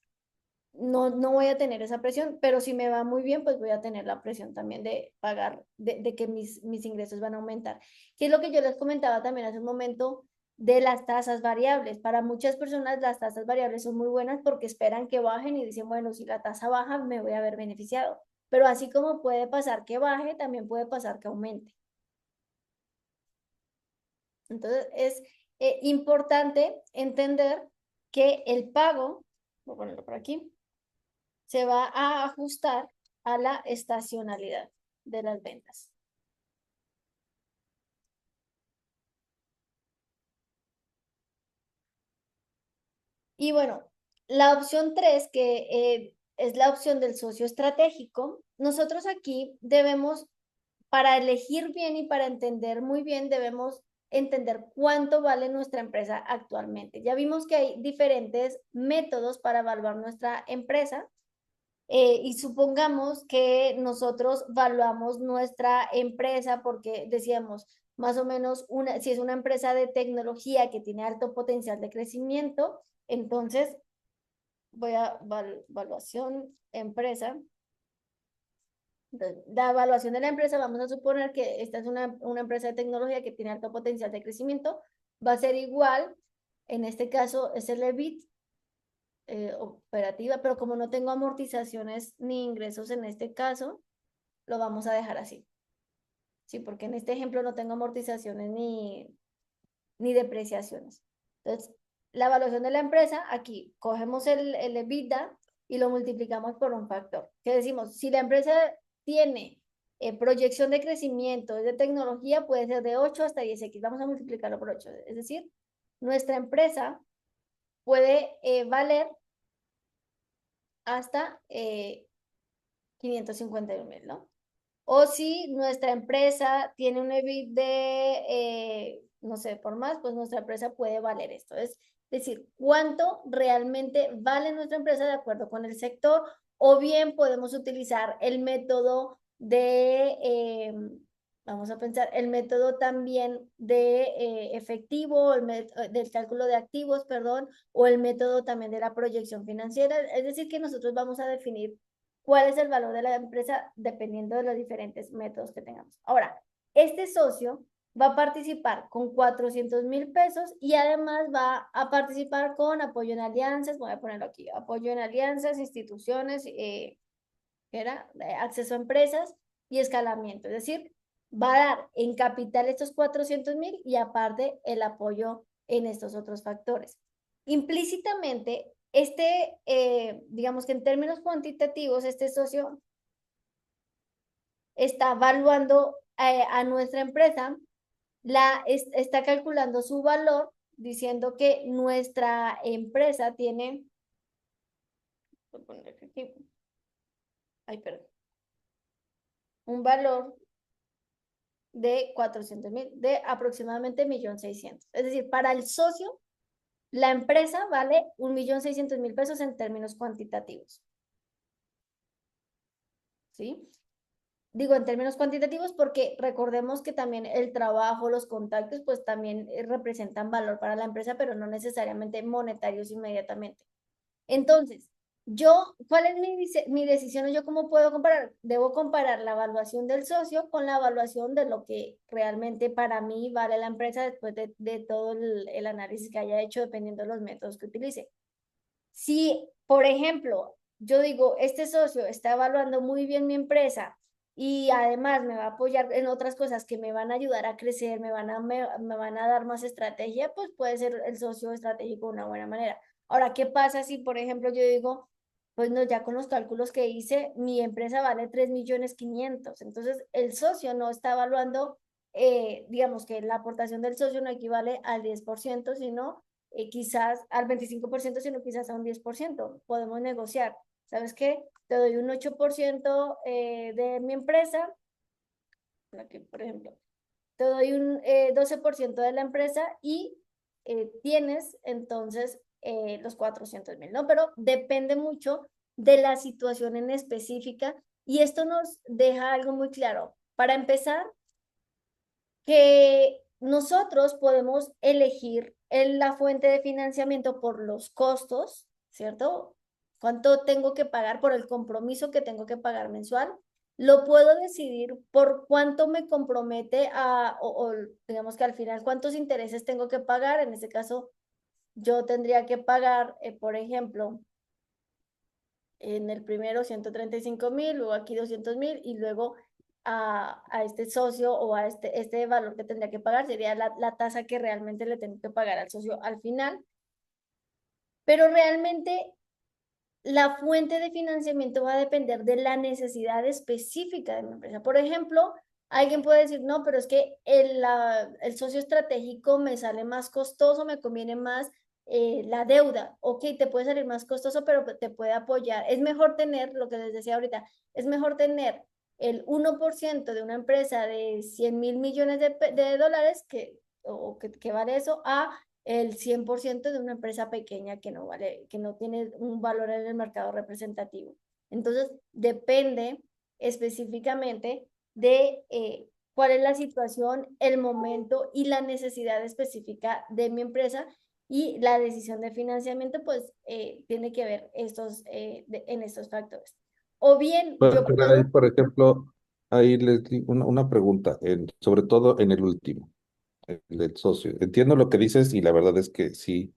no voy a tener esa presión, pero si me va muy bien, pues voy a tener la presión también de pagar, de que mis ingresos van a aumentar. Que es lo que yo les comentaba también hace un momento de las tasas variables. Para muchas personas las tasas variables son muy buenas porque esperan que bajen y dicen, bueno, si la tasa baja, me voy a ver beneficiado. Pero así como puede pasar que baje, también puede pasar que aumente. Entonces, es importante entender que el pago, voy a ponerlo por aquí, se va a ajustar a la estacionalidad de las ventas. Y bueno, la opción 3, que es la opción del socio estratégico, nosotros aquí debemos, para elegir bien y para entender muy bien, debemos entender cuánto vale nuestra empresa actualmente. Ya vimos que hay diferentes métodos para evaluar nuestra empresa. Y supongamos que nosotros valuamos nuestra empresa porque decíamos, más o menos, si es una empresa de tecnología que tiene alto potencial de crecimiento, entonces voy a evaluación empresa. Entonces, la evaluación de la empresa, vamos a suponer que esta es una empresa de tecnología que tiene alto potencial de crecimiento, va a ser igual, en este caso es el EBIT, operativa, pero como no tengo amortizaciones ni ingresos en este caso, lo vamos a dejar así. Sí, porque en este ejemplo no tengo amortizaciones ni depreciaciones. Entonces, la evaluación de la empresa, aquí cogemos el EBITDA y lo multiplicamos por un factor. ¿Qué decimos? Si la empresa tiene proyección de crecimiento, es de tecnología, puede ser de 8 hasta 10x. Vamos a multiplicarlo por 8. Es decir, nuestra empresa puede valer hasta 551.000, ¿no? O si nuestra empresa tiene un EBIT de, no sé, por más, pues nuestra empresa puede valer esto. Es decir, cuánto realmente vale nuestra empresa de acuerdo con el sector, o bien podemos utilizar el método vamos a pensar, el método también de efectivo, del cálculo de activos, perdón, o el método también de la proyección financiera. Es decir, que nosotros vamos a definir cuál es el valor de la empresa dependiendo de los diferentes métodos que tengamos. Ahora, este socio va a participar con 400.000 pesos y además va a participar con apoyo en alianzas, voy a ponerlo aquí, apoyo en alianzas, instituciones, acceso a empresas y escalamiento. Es decir, va a dar en capital estos 400.000 y aparte el apoyo en estos otros factores. Implícitamente, digamos que en términos cuantitativos, este socio está evaluando a nuestra empresa, está calculando su valor, diciendo que nuestra empresa tiene, voy a poner aquí, perdón, un valor de 400.000, de aproximadamente 1.600.000. Es decir, para el socio, la empresa vale 1.600.000 pesos en términos cuantitativos. ¿Sí? Digo en términos cuantitativos porque recordemos que también el trabajo, los contactos, pues también representan valor para la empresa, pero no necesariamente monetarios inmediatamente. Entonces, ¿cuál es mi decisión? ¿Yo cómo puedo comparar? Debo comparar la evaluación del socio con la evaluación de lo que realmente para mí vale la empresa después de todo el análisis que haya hecho, dependiendo de los métodos que utilice. Si, por ejemplo, yo digo, este socio está evaluando muy bien mi empresa y además me va a apoyar en otras cosas que me van a ayudar a crecer, me van a dar más estrategia, pues puede ser el socio estratégico de una buena manera. Ahora, ¿qué pasa si, por ejemplo, yo digo, pues no, ya con los cálculos que hice, mi empresa vale 3.500.000? Entonces, el socio no está evaluando, digamos que la aportación del socio no equivale al 10%, sino quizás al 25%, sino quizás a un 10%. Podemos negociar. ¿Sabes qué? Te doy un 8% de mi empresa, aquí, por ejemplo, te doy un 12% de la empresa y tienes entonces los 400.000, ¿no? Pero depende mucho de la situación en específica y esto nos deja algo muy claro. Para empezar, que nosotros podemos elegir la fuente de financiamiento por los costos, ¿cierto? ¿Cuánto tengo que pagar por el compromiso que tengo que pagar mensual? Lo puedo decidir por cuánto me compromete o digamos que al final cuántos intereses tengo que pagar. En este caso, yo tendría que pagar, por ejemplo, en el primero 135.000, luego aquí 200.000 y luego a este socio o a este valor que tendría que pagar sería la tasa que realmente le tengo que pagar al socio al final. Pero realmente la fuente de financiamiento va a depender de la necesidad específica de mi empresa. Por ejemplo, alguien puede decir, no, pero es que el socio estratégico me sale más costoso, me conviene más la deuda. Ok, te puede salir más costoso, pero te puede apoyar. Es mejor tener, lo que les decía ahorita, es mejor tener el 1% de una empresa de 100.000 millones de dólares que vale eso a el 100% de una empresa pequeña que no vale, que no tiene un valor en el mercado representativo. Entonces, depende específicamente de cuál es la situación, el momento y la necesidad específica de mi empresa, y la decisión de financiamiento, pues, tiene que ver en estos factores. O bien, yo Pero ahí, puedo. por ejemplo, ahí les digo una pregunta, sobre todo en el último, el del socio. Entiendo lo que dices y la verdad es que sí,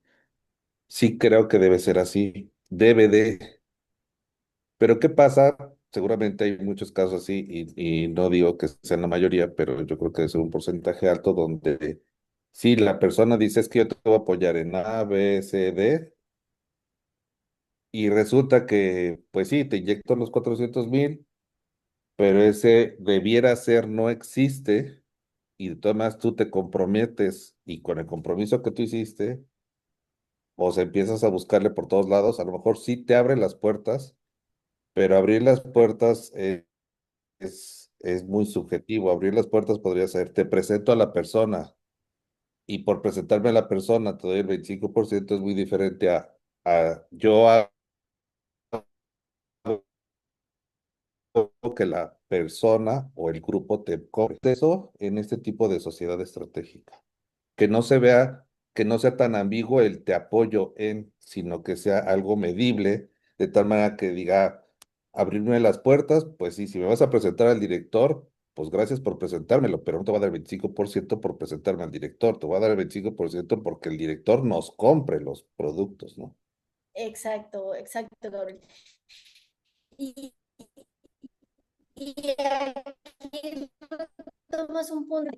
sí creo que debe ser así, debe de, pero ¿qué pasa? Seguramente hay muchos casos así y no digo que sean la mayoría, pero yo creo que es un porcentaje alto donde sí, la persona dice es que yo te voy a apoyar en A, B, C, D y resulta que, pues sí, te inyecto los 400.000, pero ese debiera ser, no existe y de todas maneras tú te comprometes y con el compromiso que tú hiciste, o sea, empiezas a buscarle por todos lados, a lo mejor sí te abre las puertas, pero abrir las puertas es muy subjetivo. Abrir las puertas podría ser, te presento a la persona y por presentarme a la persona te doy el 25%, es muy diferente a yo hago que la persona o el grupo te cobre. Eso en este tipo de sociedad estratégica. Que no se vea, que no sea tan ambiguo el te apoyo en, sino que sea algo medible, de tal manera que diga, abrirme las puertas, pues sí, si me vas a presentar al director, pues gracias por presentármelo, pero no te voy a dar el 25% por presentarme al director, te voy a dar el 25% porque el director nos compre los productos, ¿no? Exacto, exacto, Gabriel. Y, y aquí tomas un punto,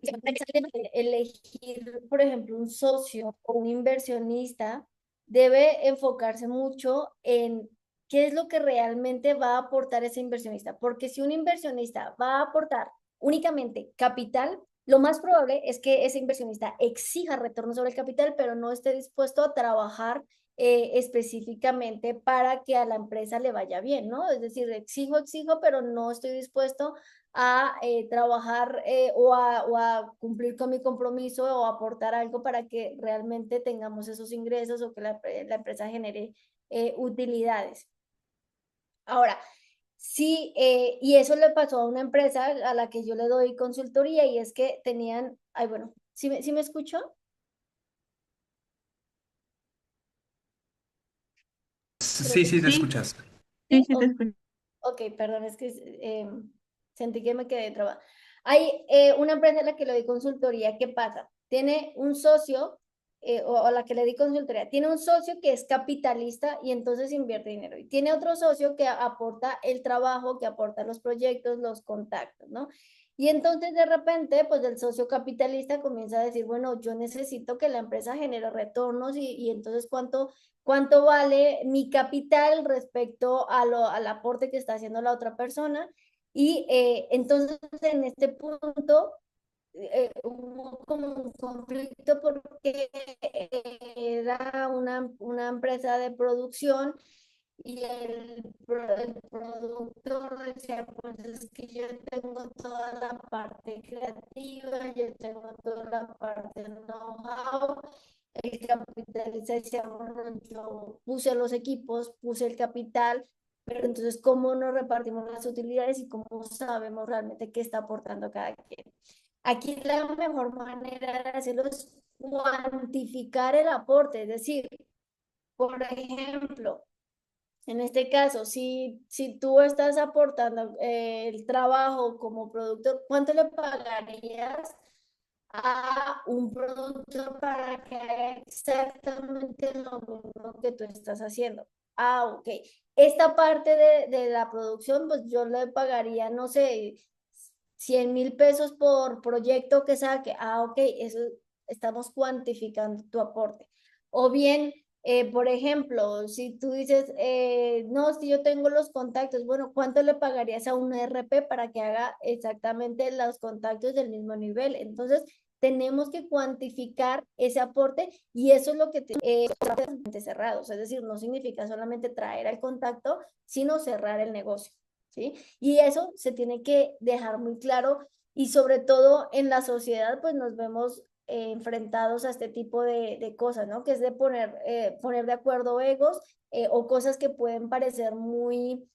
elegir, por ejemplo, un socio o un inversionista debe enfocarse mucho en qué es lo que realmente va a aportar ese inversionista, porque si un inversionista va a aportar únicamente capital, lo más probable es que ese inversionista exija retorno sobre el capital, pero no esté dispuesto a trabajar específicamente para que a la empresa le vaya bien, ¿no? Es decir, exijo, pero no estoy dispuesto a trabajar o a cumplir con mi compromiso o aportar algo para que realmente tengamos esos ingresos o que la empresa genere utilidades. Ahora, sí, y eso le pasó a una empresa a la que yo le doy consultoría y es que tenían, ay, bueno, ¿sí me escuchó? Creo Sí, que sí, te Sí, escuchas. sí, sí sí. te escucho. Ok, perdón, es que sentí que me quedé trabada. Hay una empresa a la que le doy consultoría, ¿qué pasa? Tiene un socio, o a la que le di consultoría, tiene un socio que es capitalista y entonces invierte dinero. Y tiene otro socio que aporta el trabajo, que aporta los proyectos, los contactos, ¿no? Y entonces de repente, pues el socio capitalista comienza a decir, bueno, yo necesito que la empresa genere retornos y entonces cuánto vale mi capital respecto al aporte que está haciendo la otra persona. Y entonces en este punto hubo como un conflicto porque era una empresa de producción y el productor decía, pues es que yo tengo toda la parte creativa, yo tengo toda la parte know-how, el capitalista decía, bueno, yo puse los equipos, puse el capital, pero entonces, ¿cómo nos repartimos las utilidades y cómo sabemos realmente qué está aportando cada quien? Aquí la mejor manera de hacerlo es cuantificar el aporte, es decir, por ejemplo, en este caso, si tú estás aportando el trabajo como productor, ¿cuánto le pagarías a un productor para que haga exactamente lo mismo que tú estás haciendo? Ah, ok. Esta parte de la producción, pues yo le pagaría, no sé, 100.000 pesos por proyecto que saque. Ah, ok, eso estamos cuantificando tu aporte. O bien, por ejemplo, si tú dices, no, si yo tengo los contactos, bueno, ¿cuánto le pagarías a un RP para que haga exactamente los contactos del mismo nivel? Entonces, tenemos que cuantificar ese aporte y eso es lo que cerrados, es decir, no significa solamente traer el contacto, sino cerrar el negocio, ¿sí? Y eso se tiene que dejar muy claro y sobre todo en la sociedad, pues nos vemos enfrentados a este tipo de cosas, ¿no? Que es de poner de acuerdo egos o cosas que pueden parecer muy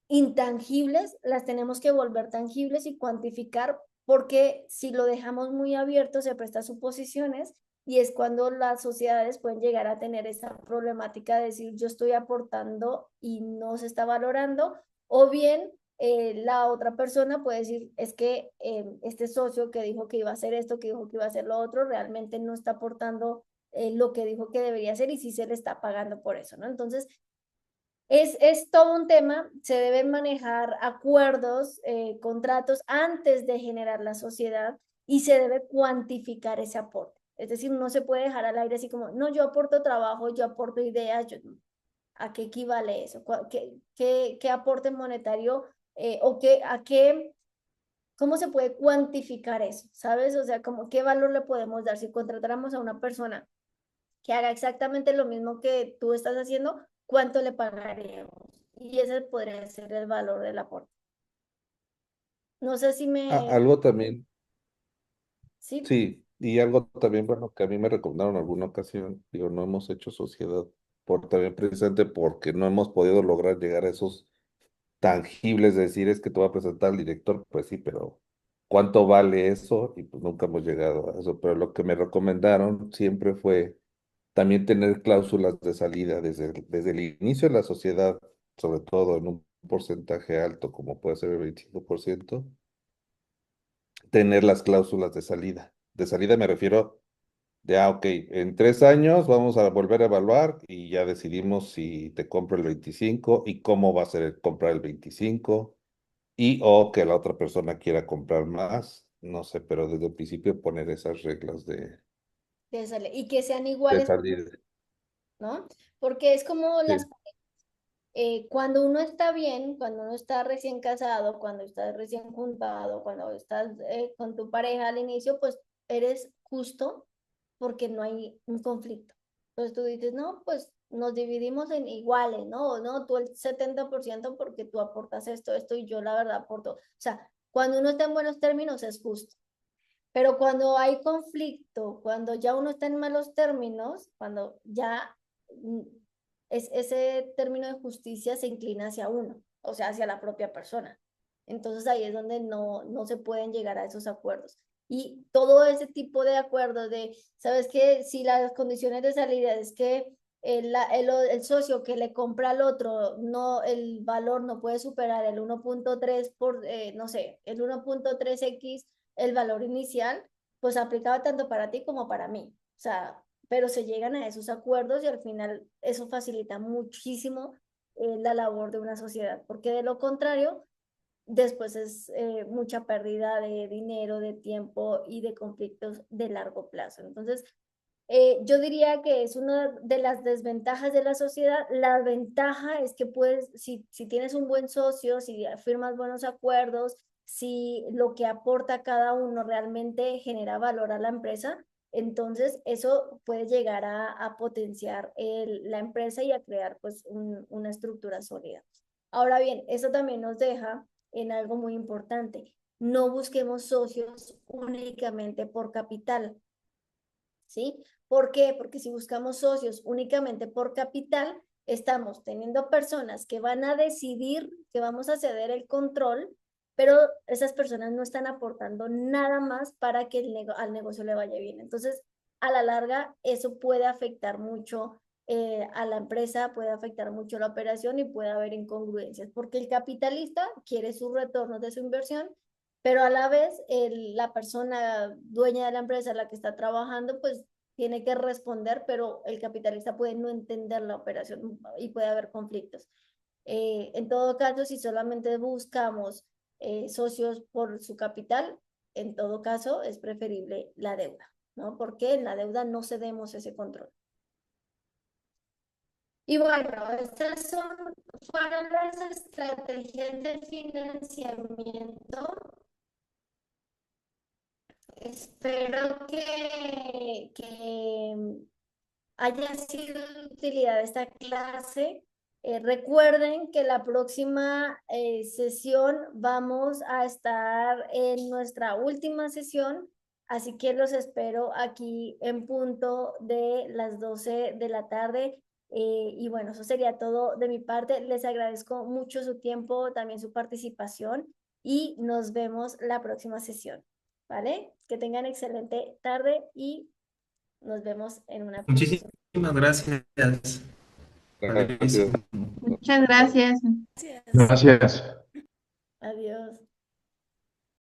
intangibles, las tenemos que volver tangibles y cuantificar, porque si lo dejamos muy abierto se presta a suposiciones y es cuando las sociedades pueden llegar a tener esta problemática de decir yo estoy aportando y no se está valorando, o bien la otra persona puede decir es que este socio que dijo que iba a hacer esto, que dijo que iba a hacer lo otro, realmente no está aportando lo que dijo que debería hacer y sí se le está pagando por eso, ¿no? Entonces, es todo un tema, se deben manejar acuerdos, contratos antes de generar la sociedad y se debe cuantificar ese aporte. Es decir, no se puede dejar al aire así como, no, yo aporto trabajo, yo aporto ideas, ¿a qué equivale eso? ¿Qué aporte monetario o cómo se puede cuantificar eso? ¿Sabes? O sea, como qué valor le podemos dar si contratáramos a una persona que haga exactamente lo mismo que tú estás haciendo, ¿cuánto le pagaríamos? Y ese podría ser el valor del aporte. No sé si Algo también, sí, sí, y algo también, bueno, que a mí me recomendaron en alguna ocasión, digo, no hemos hecho sociedad, por también precisamente porque no hemos podido lograr llegar a esos tangibles, de decir, es que te voy a presentar al director, pues sí, pero ¿cuánto vale eso? Y pues nunca hemos llegado a eso, pero lo que me recomendaron siempre fue también tener cláusulas de salida desde el inicio de la sociedad, sobre todo en un porcentaje alto, como puede ser el 25%, tener las cláusulas de salida. De salida me refiero de, ok, en 3 años vamos a volver a evaluar y ya decidimos si te compro el 25 y cómo va a ser comprar el 25 y o que la otra persona quiera comprar más, no sé, pero desde el principio poner esas reglas y que sean de iguales, salida. ¿no? Porque es como Sí, cuando uno está bien, cuando uno está recién casado, cuando estás recién juntado, cuando estás con tu pareja al inicio, pues eres justo porque no hay un conflicto. Entonces tú dices, no, pues nos dividimos en iguales, ¿no? No, tú el 70% porque tú aportas esto y yo la verdad aporto. O sea, cuando uno está en buenos términos es justo. Pero cuando hay conflicto, cuando ya uno está en malos términos, cuando ya mm, ese término de justicia se inclina hacia uno, o sea, hacia la propia persona. Entonces ahí es donde no se pueden llegar a esos acuerdos. Y todo ese tipo de acuerdos de, ¿sabes qué? Si las condiciones de salida es que el socio que le compra al otro, no, el valor no puede superar el 1.3 no sé, el 1.3x, el valor inicial, pues aplicaba tanto para ti como para mí. O sea, pero se llegan a esos acuerdos y al final eso facilita muchísimo la labor de una sociedad, porque de lo contrario, después es mucha pérdida de dinero, de tiempo y de conflictos de largo plazo. Entonces, yo diría que es una de las desventajas de la sociedad. La ventaja es que puedes, si tienes un buen socio, si firmas buenos acuerdos, si lo que aporta cada uno realmente genera valor a la empresa, entonces eso puede llegar a potenciar la empresa y a crear pues una estructura sólida. Ahora bien, eso también nos deja en algo muy importante. No busquemos socios únicamente por capital. ¿Sí? ¿Por qué? Porque si buscamos socios únicamente por capital, estamos teniendo personas que van a decidir que vamos a ceder el control, pero esas personas no están aportando nada más para que al negocio le vaya bien. Entonces, a la larga, eso puede afectar mucho a la empresa, puede afectar mucho la operación y puede haber incongruencias, porque el capitalista quiere sus retornos de su inversión, pero a la vez la persona dueña de la empresa, la que está trabajando, pues tiene que responder, pero el capitalista puede no entender la operación y puede haber conflictos. En todo caso, si solamente buscamos socios por su capital, en todo caso es preferible la deuda, ¿no? Porque en la deuda no cedemos ese control. Y bueno, fueron las estrategias de financiamiento. Espero que haya sido de utilidad esta clase. Recuerden que la próxima sesión vamos a estar en nuestra última sesión, así que los espero aquí en punto de las 12 de la tarde. Y bueno, eso sería todo de mi parte. Les agradezco mucho su tiempo, también su participación y nos vemos la próxima sesión. ¿Vale? Que tengan excelente tarde y nos vemos en una próxima. Muchísimas gracias. Gracias. Padrísimo. Muchas gracias. Gracias. Gracias. Adiós.